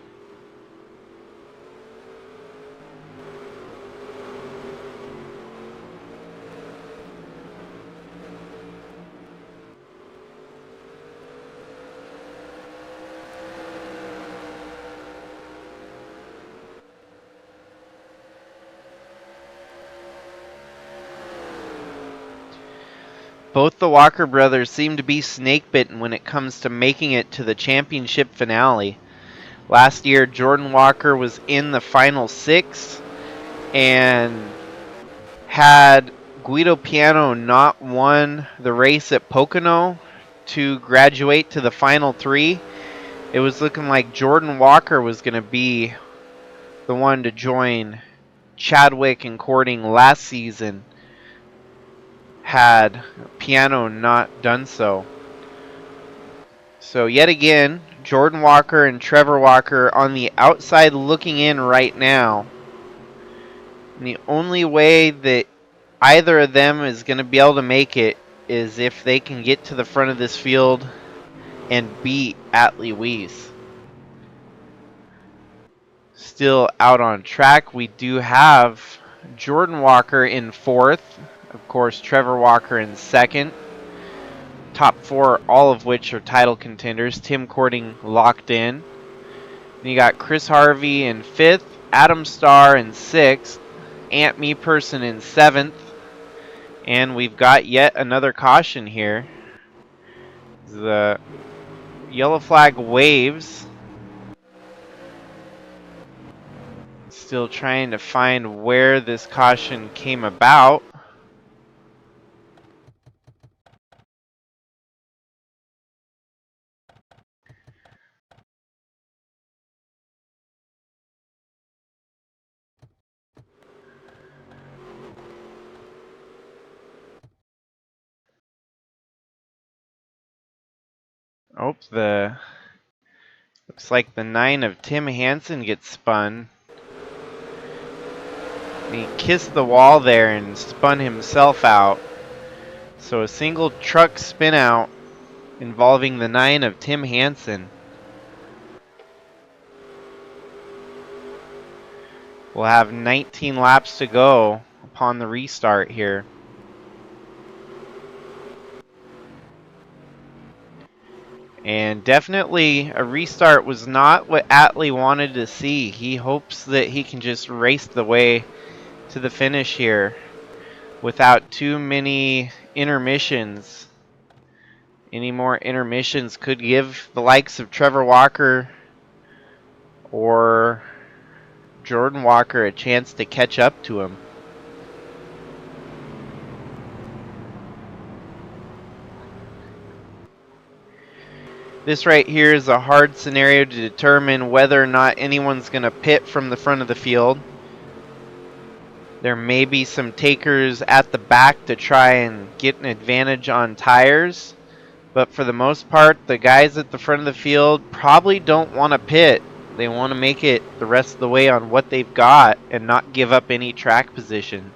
Both the Walker brothers seem to be snake-bitten when it comes to making it to the championship finale. Last year, Jordan Walker was in the final 6, and had Guido Piano not won the race at Pocono to graduate to the final 3, it was looking like Jordan Walker was going to be the one to join Chadwick and Kourting last season, had Piano not done so. So yet again, Jordan Walker and Trevor Walker on the outside looking in right now. And the only way that either of them is going to be able to make it is if they can get to the front of this field and beat Atley Wiese. Still out on track, we do have Jordan Walker in 4th. Of course, Trevor Walker in 2nd. Top 4, all of which are title contenders. Tim Kourting locked in. Then you got Chris Harvey in 5th. Adam Starr in 6th. Ant Meeperson in 7th. And we've got yet another caution here. The yellow flag waves. Still trying to find where this caution came about. Oh, looks like the 9 of Tim Hansen gets spun. He kissed the wall there and spun himself out. So a single truck spin out involving the 9 of Tim Hansen. We'll have 19 laps to go upon the restart here. And definitely a restart was not what Atley wanted to see. He hopes that he can just race the way to the finish here without too many intermissions. Any more intermissions could give the likes of Trevor Walker or Jordan Walker a chance to catch up to him. This right here is a hard scenario to determine whether or not anyone's going to pit from the front of the field. There may be some takers at the back to try and get an advantage on tires. But for the most part, the guys at the front of the field probably don't want to pit. They want to make it the rest of the way on what they've got and not give up any track position.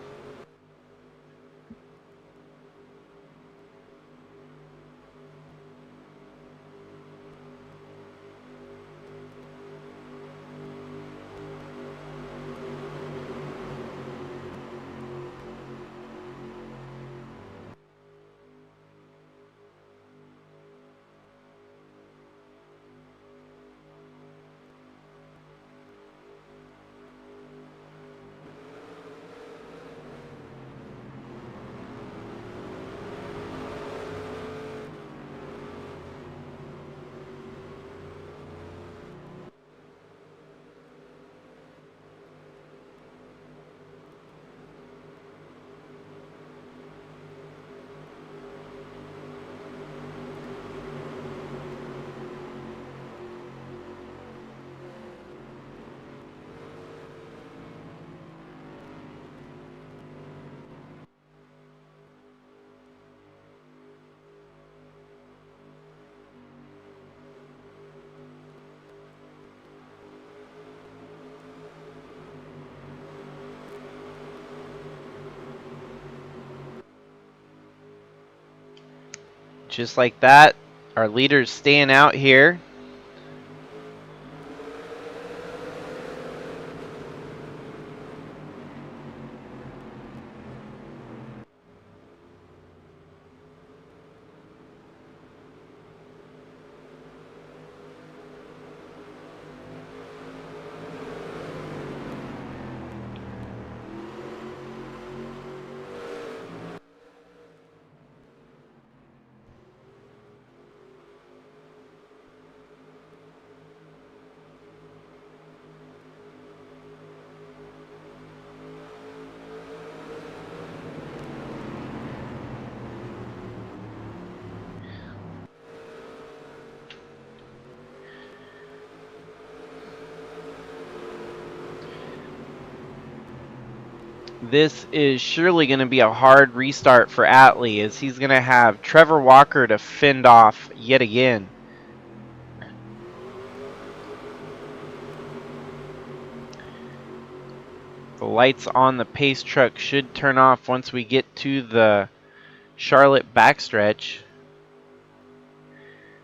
Just like that, our leader's staying out here. This is surely going to be a hard restart for Atley, as he's going to have Trevor Walker to fend off yet again. The lights on the pace truck should turn off once we get to the Charlotte backstretch.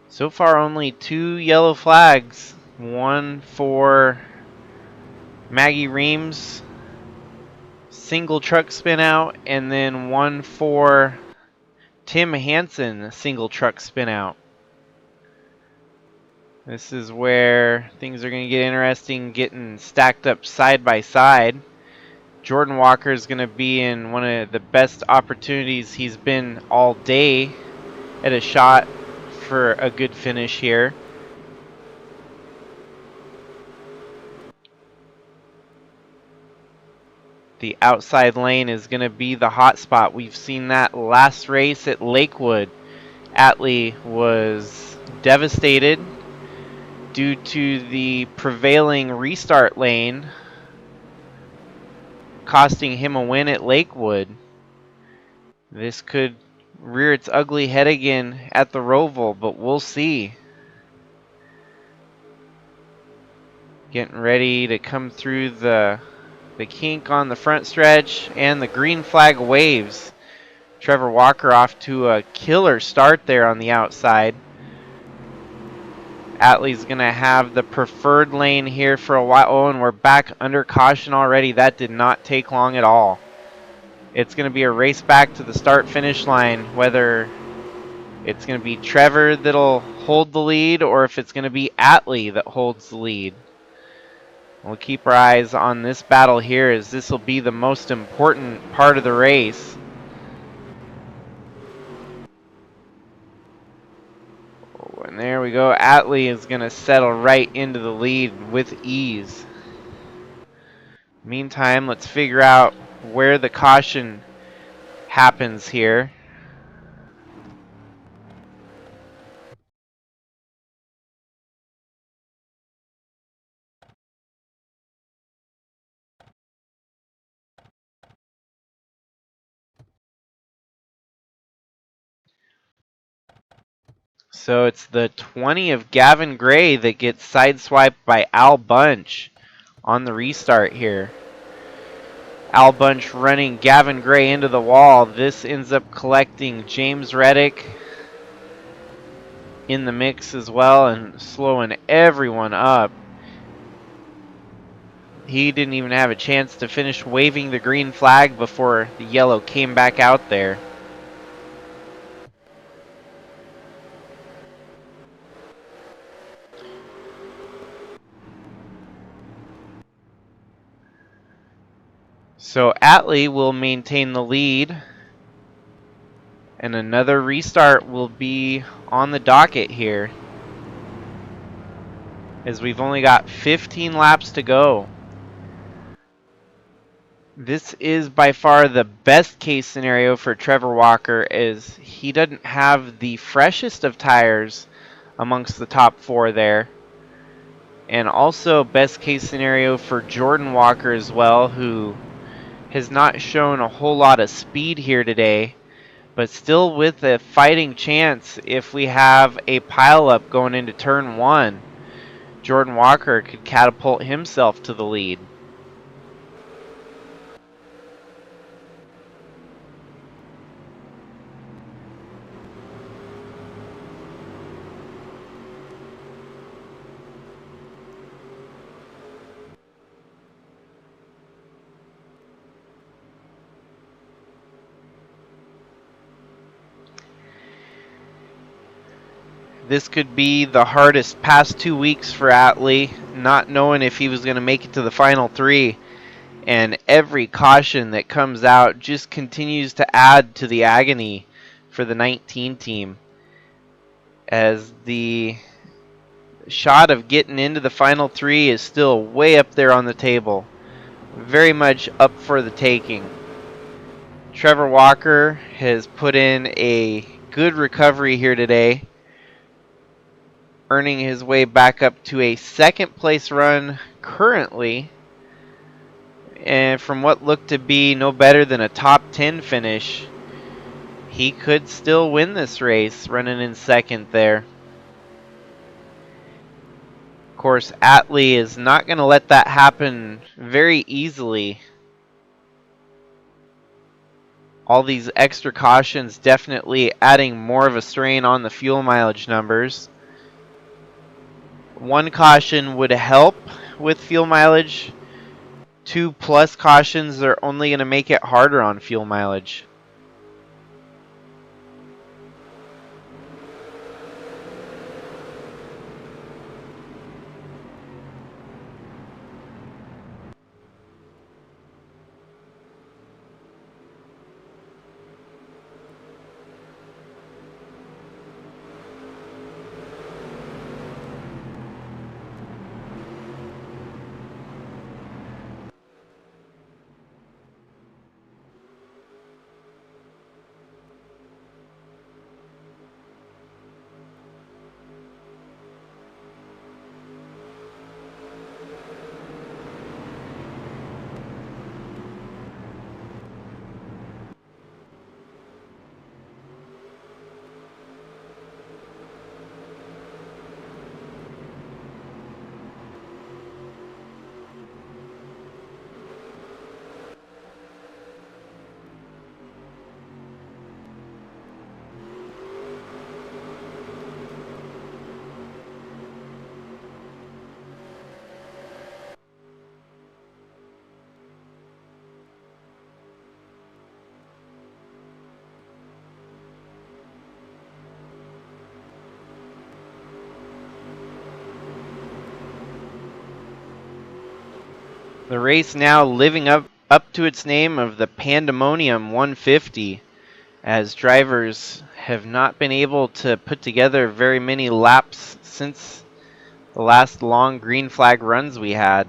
So far only 2 yellow flags. One for Maggie Reams, single truck spin out, and then one for Tim Hansen, single truck spin out. This is where things are going to get interesting, getting stacked up side by side. Jordan Walker is going to be in one of the best opportunities he's been all day at a shot for a good finish here. The outside lane is going to be the hot spot. We've seen that last race at Lakewood. Atley was devastated due to the prevailing restart lane costing him a win at Lakewood. This could rear its ugly head again at the ROVAL, but we'll see. Getting ready to come through the kink on the front stretch, and the green flag waves. Trevor Walker off to a killer start there on the outside. Atley's going to have the preferred lane here for a while. Oh, and we're back under caution already. That did not take long at all. It's going to be a race back to the start-finish line, whether it's going to be Trevor that'll hold the lead or if it's going to be Atley that holds the lead. We'll keep our eyes on this battle here, as this will be the most important part of the race. Oh, and there we go. Atley is going to settle right into the lead with ease. Meantime, let's figure out where the caution happens here. So it's the 20 of Gavin Gray that gets sideswiped by Al Bunch on the restart here. Al Bunch running Gavin Gray into the wall. This ends up collecting James Reddick in the mix as well and slowing everyone up. He didn't even have a chance to finish waving the green flag before the yellow came back out there. So Atley will maintain the lead, and another restart will be on the docket here, as we've only got 15 laps to go. This is by far the best case scenario for Trevor Walker, as he doesn't have the freshest of tires amongst the top four there. And also best case scenario for Jordan Walker as well, who has not shown a whole lot of speed here today, but still with a fighting chance. If we have a pileup going into turn one, Jordan Walker could catapult himself to the lead. This could be the hardest past 2 weeks for Atley, not knowing if he was going to make it to the final three. And every caution that comes out just continues to add to the agony for the 19 team, as the shot of getting into the final three is still way up there on the table. Very much up for the taking. Trevor Walker has put in a good recovery here today, earning his way back up to a second place run currently, and from what looked to be no better than a top 10 finish, he could still win this race running in second there. Of course, Atley is not going to let that happen very easily. All these extra cautions definitely adding more of a strain on the fuel mileage numbers. One caution would help with fuel mileage. 2+ cautions are only going to make it harder on fuel mileage. The race now living up to its name of the Pandemonium 150, as drivers have not been able to put together very many laps since the last long green flag runs we had.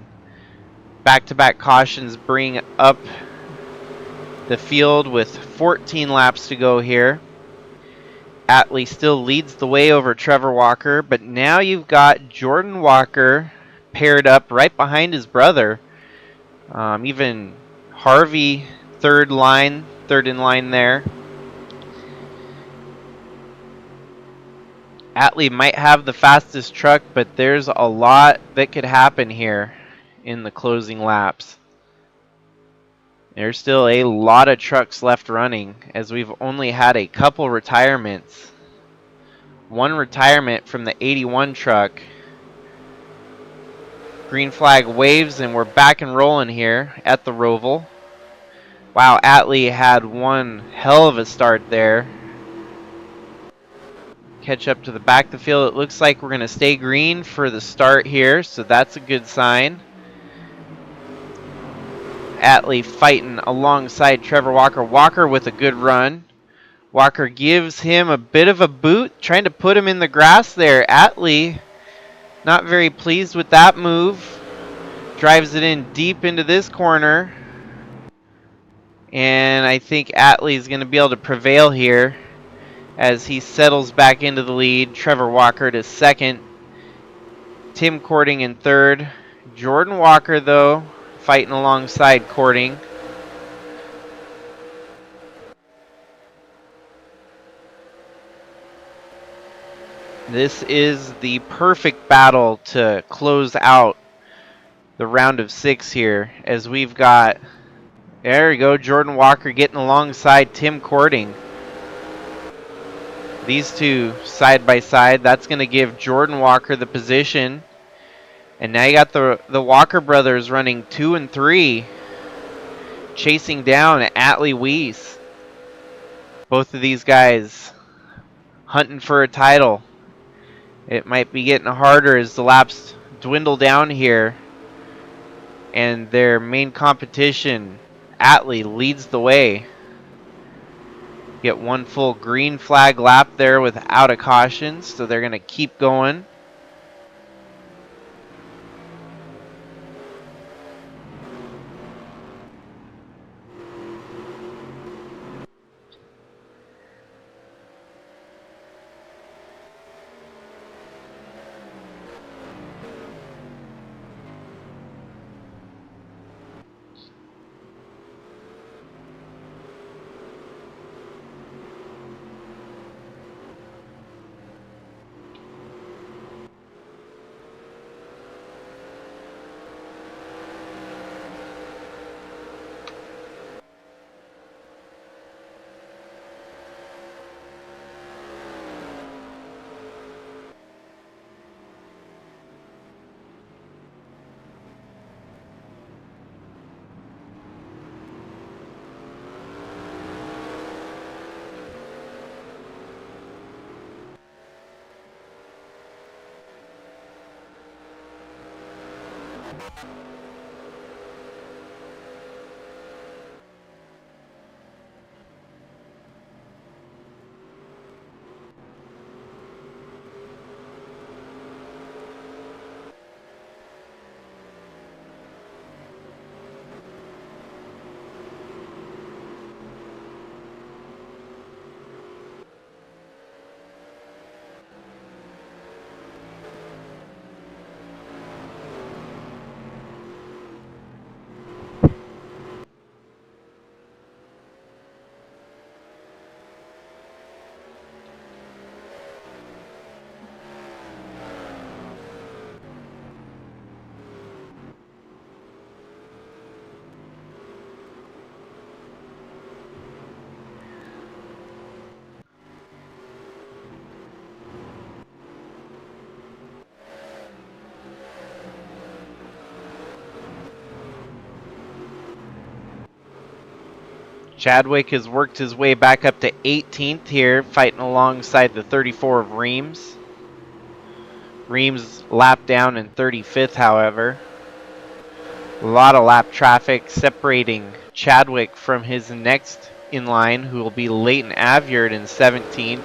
Back-to-back cautions bring up the field with 14 laps to go here. Atley still leads the way over Trevor Walker, but now you've got Jordan Walker paired up right behind his brother. Even Harvey third in line there. Atley might have the fastest truck, but there's a lot that could happen here in the closing laps. There's still a lot of trucks left running, as we've only had a couple retirements. One retirement from the 81 truck. Green flag waves, and we're back and rolling here at the ROVAL. Wow, Atley had one hell of a start there. Catch up to the back of the field. It looks like we're going to stay green for the start here, so that's a good sign. Atley fighting alongside Trevor Walker. Walker with a good run. Walker gives him a bit of a boot, trying to put him in the grass there. Atley not very pleased with that move. Drives it in deep into this corner. And I think Atley is going to be able to prevail here as he settles back into the lead. Trevor Walker to second. Tim Kourting in third. Jordan Walker, though, fighting alongside Kourting. This is the perfect battle to close out the round of 6 here, as we've got, there we go, Jordan Walker getting alongside Tim Kourting. These two side by side, that's going to give Jordan Walker the position. And now you got the Walker brothers running 2 and 3, chasing down Atley Wiese. Both of these guys hunting for a title. It might be getting harder as the laps dwindle down here. And their main competition, Atley, leads the way. Get one full green flag lap there without a caution, so they're going to keep going. Chadwick has worked his way back up to 18th here, fighting alongside the 34 of Reams. Reams lapped down in 35th, however. A lot of lap traffic separating Chadwick from his next in line, who will be Leighton Avyard in 17th,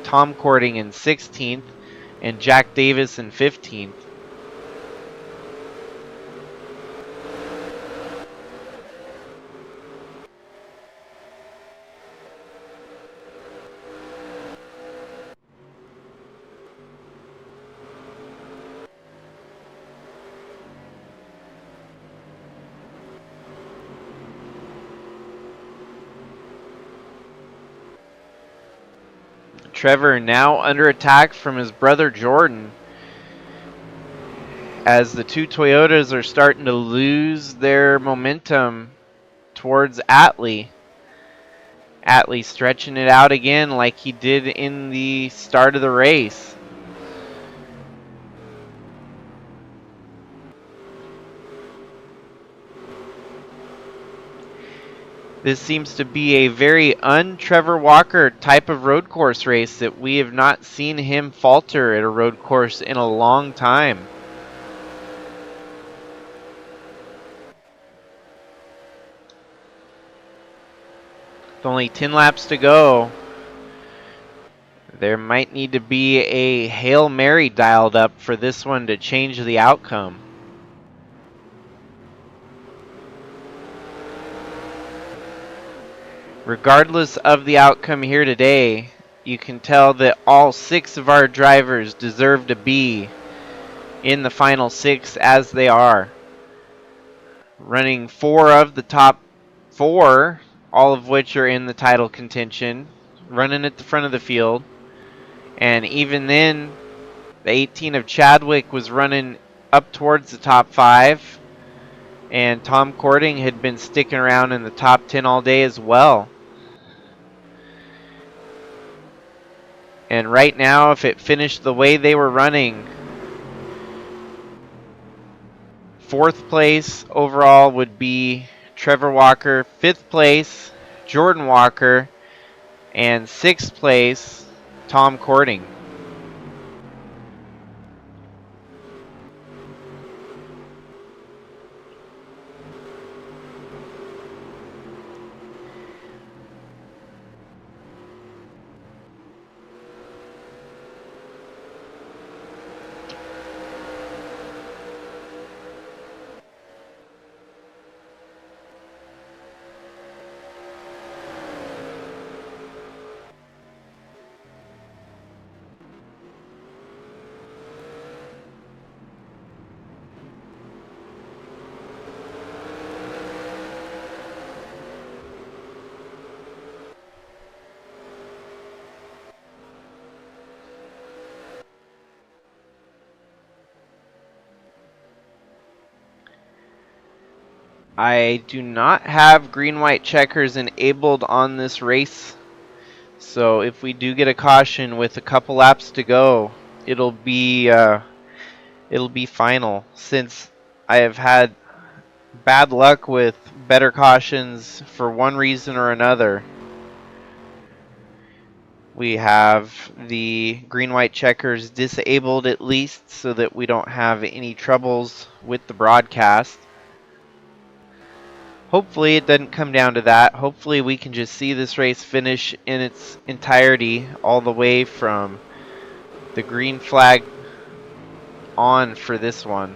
Tom Kourting in 16th, and Jack Davis in 15th. Trevor now under attack from his brother Jordan, as the two Toyotas are starting to lose their momentum towards Atley. Atley stretching it out again like he did in the start of the race. This seems to be a very un-Trevor Walker type of road course race, that we have not seen him falter at a road course in a long time. With only 10 laps to go, there might need to be a Hail Mary dialed up for this one to change the outcome. Regardless of the outcome here today, you can tell that all 6 of our drivers deserve to be in the final 6 as they are. Running 4 of the top 4, all of which are in the title contention, running at the front of the field. And even then, the 18 of Chadwick was running up towards the top 5. And Tom Kourting had been sticking around in the top 10 all day as well. And right now, if it finished the way they were running, 4th place overall would be Trevor Walker, 5th place Jordan Walker, and 6th place Tom Kourting. I do not have green-white checkers enabled on this race, so if we do get a caution with a couple laps to go, it'll be final, since I have had bad luck with better cautions for one reason or another. We have the green-white checkers disabled at least, so that we don't have any troubles with the broadcast. Hopefully it doesn't come down to that. Hopefully we can just see this race finish in its entirety, all the way from the green flag on for this one.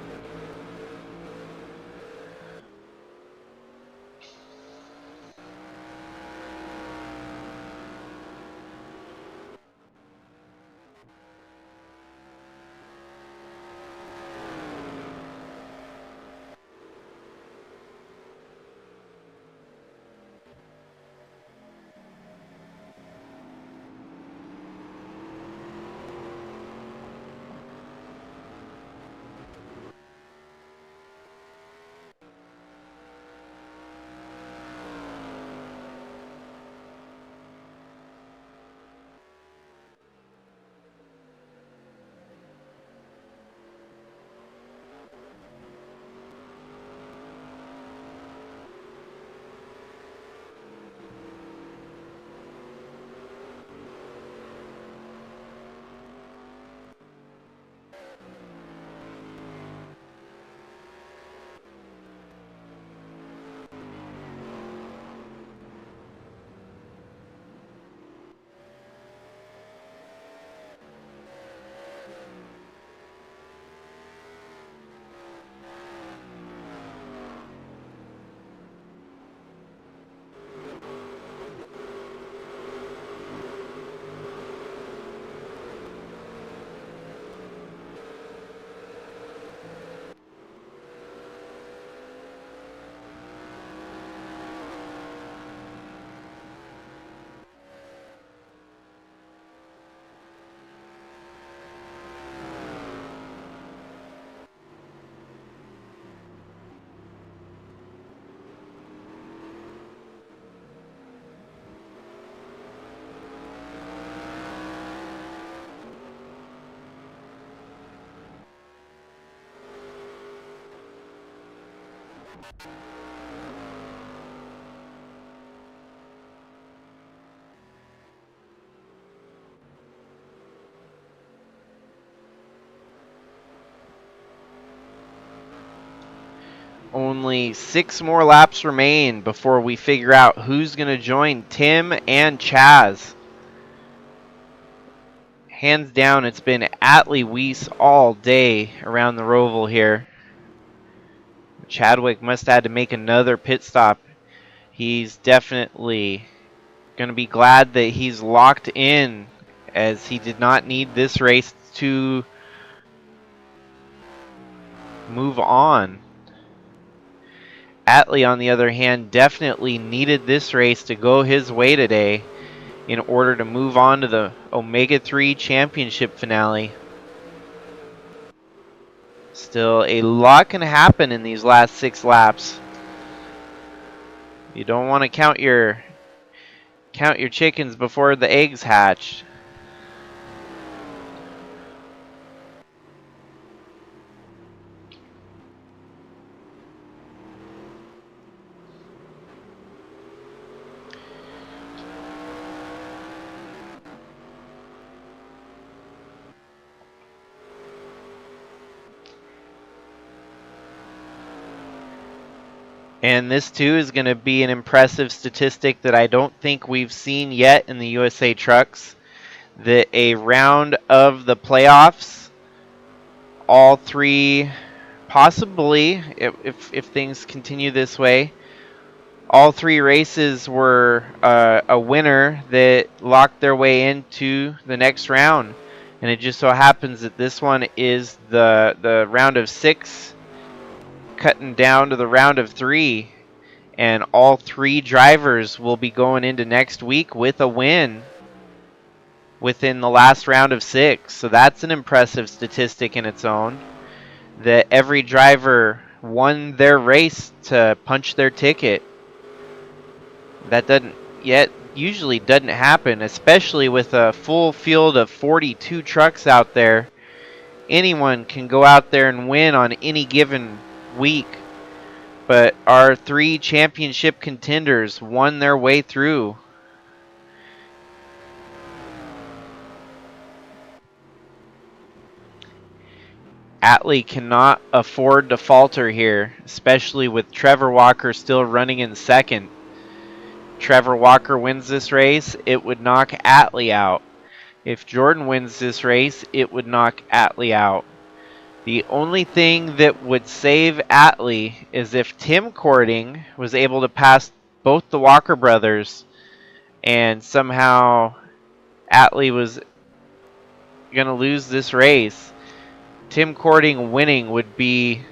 Only 6 more laps remain before we figure out who's going to join Tim and Chaz. Hands down, it's been Atley Wiese all day around the ROVAL here. Chadwick must have had to make another pit stop. He's definitely going to be glad that he's locked in, as he did not need this race to move on. Atley, on the other hand, definitely needed this race to go his way today in order to move on to the Omega 3 Championship finale. Still, a lot can happen in these last 6 laps. You don't want to count your chickens before the eggs hatch. And this too is going to be an impressive statistic that I don't think we've seen yet in the USA Trucks. That a round of the playoffs, all 3, possibly, if things continue this way, all 3 races were a winner that locked their way into the next round. And it just so happens that this one is the round of 6, cutting down to the round of 3, and all 3 drivers will be going into next week with a win within the last round of 6. So that's an impressive statistic in its own, that every driver won their race to punch their ticket. That usually doesn't happen, especially with a full field of 42 trucks out there. Anyone can go out there and win on any given week, but our 3 championship contenders won their way through. Atley cannot afford to falter here, especially with Trevor Walker still running in second. Trevor Walker wins this race, it would knock Atley out. If Jordan wins this race, it would knock Atley out. The only thing that would save Atley is if Tim Kourting was able to pass both the Walker brothers, and somehow Atley was going to lose this race. Tim Kourting winning would be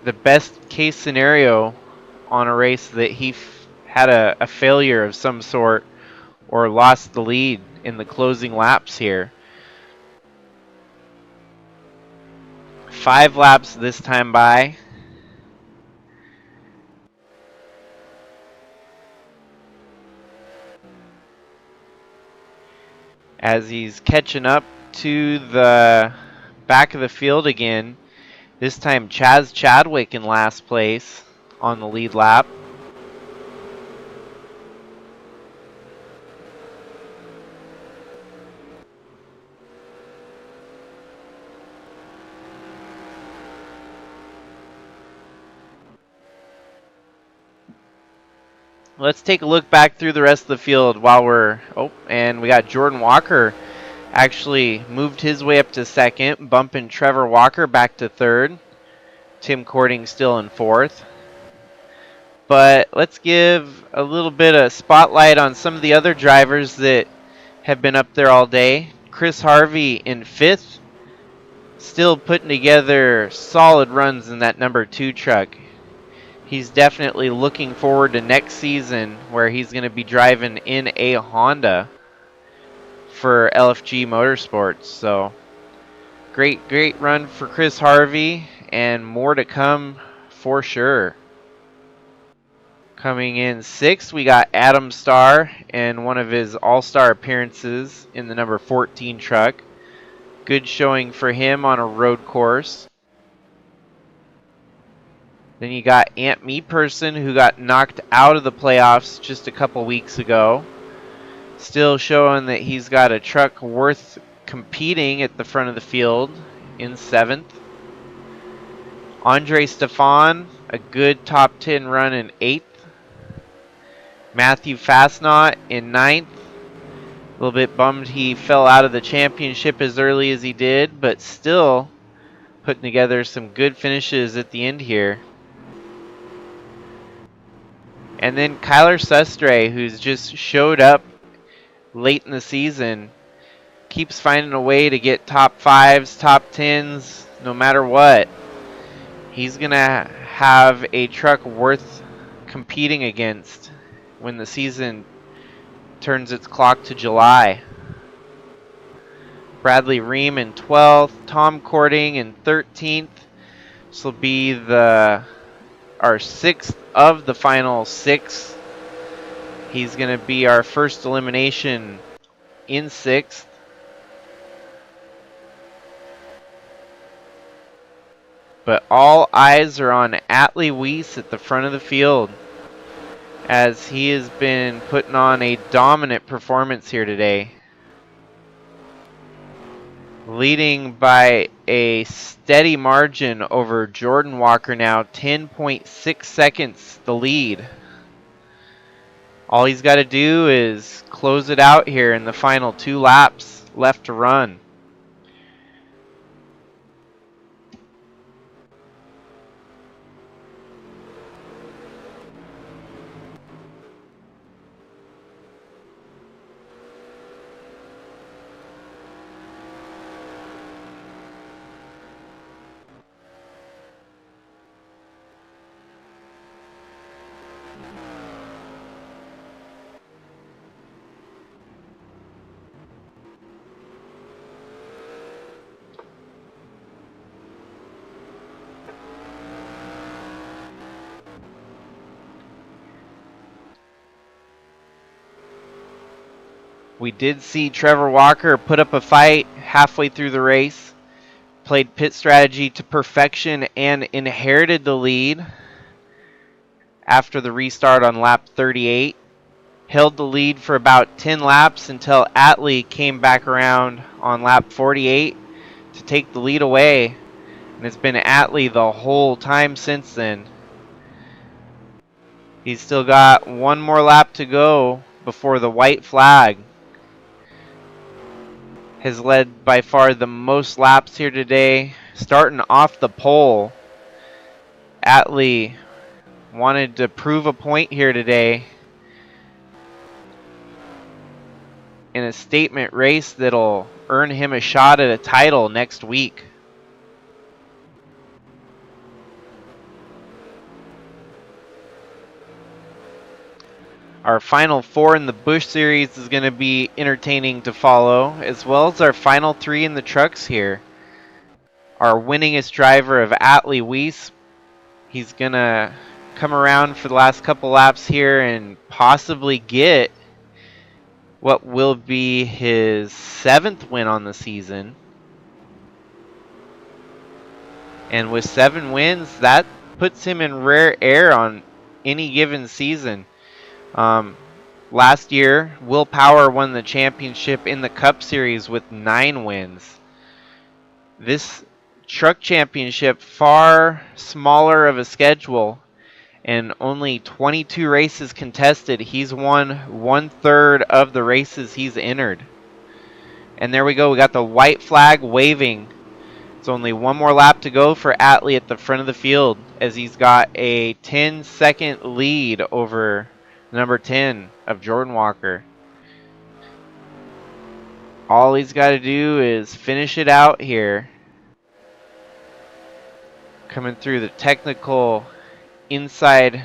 the best case scenario on a race that he had a failure of some sort or lost the lead in the closing laps here. 5 laps this time by. As he's catching up to the back of the field again. This time Chaz Chadwick in last place on the lead lap. Let's take a look back through the rest of the field while and we got Jordan Walker actually moved his way up to second, bumping Trevor Walker back to third. Tim Kourting still in fourth. But let's give a little bit of spotlight on some of the other drivers that have been up there all day. Chris Harvey in fifth, still putting together solid runs in that number 2 truck. He's definitely looking forward to next season where he's going to be driving in a Honda for LFG Motorsports. So great run for Chris Harvey, and more to come for sure. Coming in 6th, we got Adam Starr and one of his all-star appearances in the number 14 truck. Good showing for him on a road course. Then you got Ant Me Person, who got knocked out of the playoffs just a couple weeks ago. Still showing that he's got a truck worth competing at the front of the field in 7th. Andre Stefan, a good top 10 run in 8th. Matthew Fastnot in 9th. A little bit bummed he fell out of the championship as early as he did, but still putting together some good finishes at the end here. And then Kyler Sustre, who's just showed up late in the season, keeps finding a way to get top 5s, top 10s, no matter what. He's going to have a truck worth competing against when the season turns its clock to July. Bradley Ream in 12th, Tom Kourting in 13th. This will be our 6th of the final 6. He's going to be our first elimination in 6th. But all eyes are on Atley Wiese at the front of the field, as he has been putting on a dominant performance here today. Leading by a steady margin over Jordan Walker now, 10.6 seconds the lead. All he's got to do is close it out here in the final 2 laps left to run. We did see Trevor Walker put up a fight halfway through the race, played pit strategy to perfection, and inherited the lead after the restart on lap 38. Held the lead for about 10 laps until Atley came back around on lap 48 to take the lead away. And it's been Atley the whole time since then. He's still got one more lap to go before the white flag. Has led by far the most laps here today. Starting off the pole, Atley wanted to prove a point here today in a statement race that'll earn him a shot at a title next week. Our final 4 in the Busch Series is going to be entertaining to follow, as well as our final 3 in the trucks here. Our winningest driver of Atley Wiese, he's going to come around for the last couple laps here and possibly get what will be his 7th win on the season. And with 7 wins, that puts him in rare air on any given season. Last year, Will Power won the championship in the Cup Series with 9 wins. This truck championship, far smaller of a schedule and only 22 races contested. He's won 1/3 of the races he's entered. And there we go. We got the white flag waving. It's only one more lap to go for Atley at the front of the field, as he's got a 10-second lead over number 10 of Jordan Walker. All he's got to do is finish it out here. Coming through the technical inside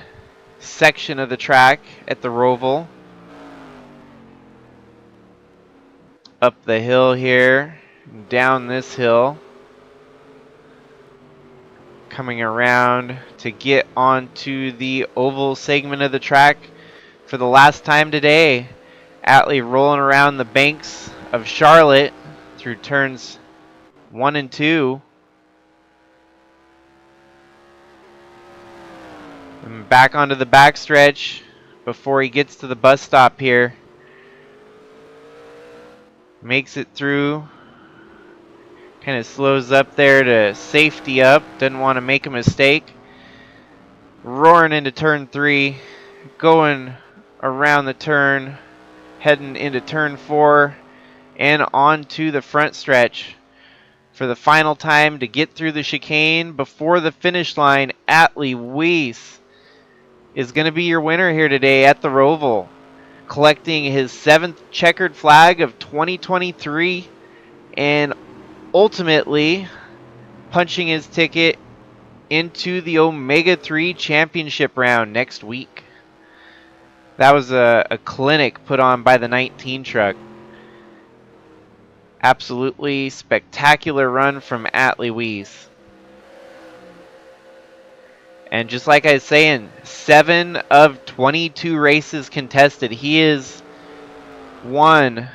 section of the track at the ROVAL. Up the hill here, down this hill. Coming around to get onto the oval segment of the track for the last time today. Atley rolling around the banks of Charlotte through turns 1 and 2. Back onto the backstretch before he gets to the bus stop here. Makes it through. Kind of slows up there to safety up. Doesn't want to make a mistake. Roaring into turn 3. Going around the turn. Heading into turn 4. And onto the front stretch. For the final time to get through the chicane before the finish line, Atley Wiese is going to be your winner here today at the ROVAL, collecting his 7th checkered flag of 2023 and ultimately punching his ticket into the Omega 3 Championship round next week. That was a clinic put on by the 19 truck. Absolutely spectacular run from Atley Wiese. And just like I was saying, 7 of 22 races contested. He has won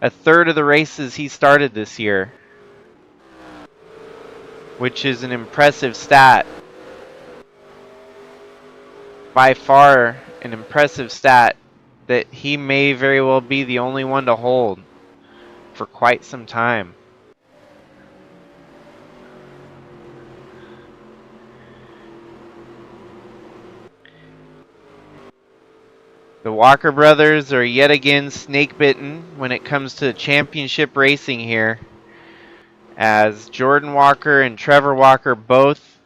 a third of the races he started this year, which is an impressive stat. By far an impressive stat that he may very well be the only one to hold for quite some time. The Walker brothers are yet again snake bitten when it comes to championship racing here, as Jordan Walker and Trevor Walker both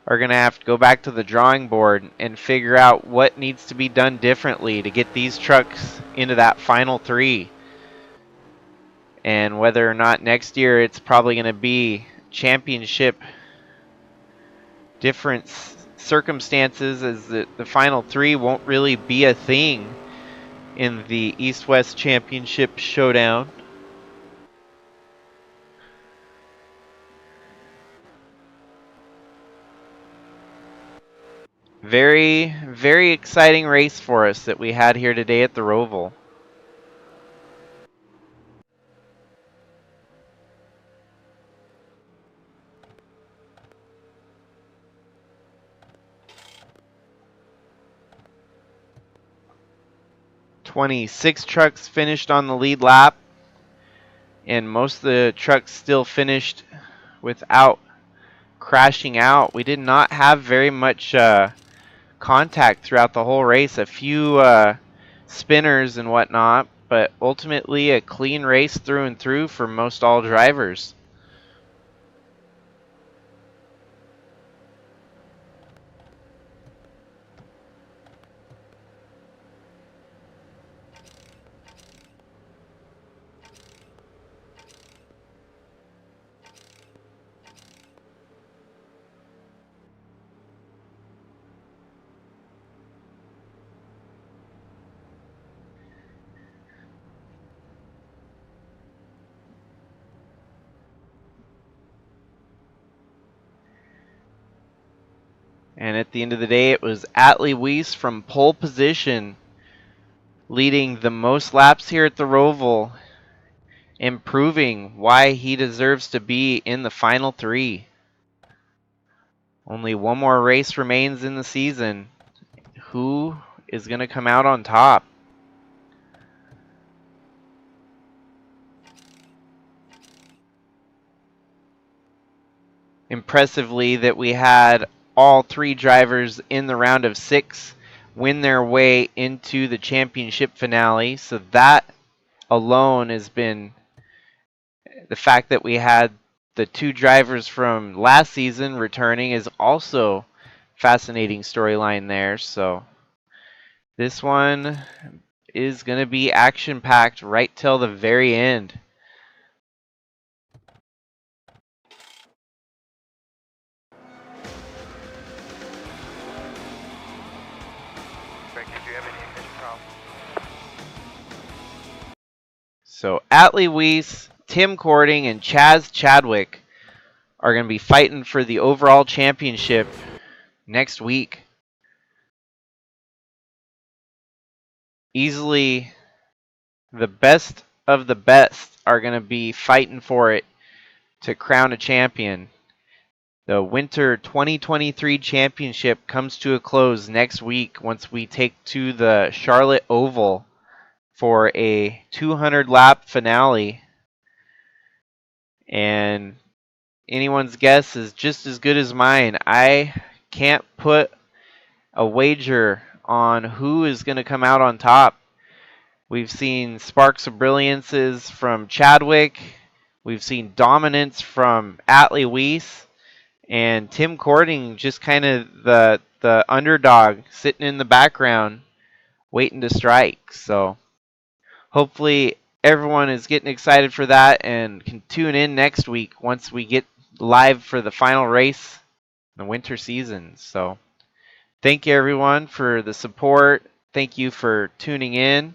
are going to have to go back to the drawing board and figure out what needs to be done differently to get these trucks into that final 3. And whether or not next year it's probably going to be championship different circumstances, as the final 3 won't really be a thing in the East-West Championship showdown. Very, very exciting race for us that we had here today at the ROVAL. "26 trucks finished on the lead lap, and most of the trucks still finished without crashing out. We did not have very much contact throughout the whole race. A few spinners and whatnot, but ultimately a clean race through and through for most all drivers. And at the end of the day, it was Atley Wiese from pole position, leading the most laps here at the ROVAL, and proving why he deserves to be in the final 3. Only one more race remains in the season. Who is going to come out on top? Impressively, that we had all 3 drivers in the round of 6 win their way into the championship finale. So that alone has been, the fact that we had the 2 drivers from last season returning is also fascinating storyline there. So this one is going to be action-packed right till the very end. So Atley Wiese, Tim Kourting, and Chaz Chadwick are going to be fighting for the overall championship next week. Easily the best of the best are going to be fighting for it to crown a champion. The Winter 2023 Championship comes to a close next week once we take to the Charlotte Oval for a 200-lap finale. And anyone's guess is just as good as mine. I can't put a wager on who is going to come out on top. We've seen sparks of brilliances from Chadwick. We've seen dominance from Atley Wiese. And Tim Kourting just kind of the underdog sitting in the background waiting to strike. So hopefully everyone is getting excited for that and can tune in next week once we get live for the final race in the winter season. So thank you everyone for the support. Thank you for tuning in.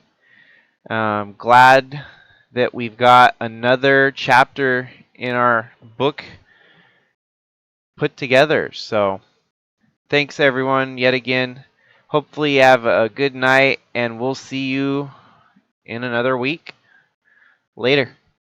Glad that we've got another chapter in our book put together. So thanks everyone yet again. Hopefully you have a good night and we'll see you in another week. Later.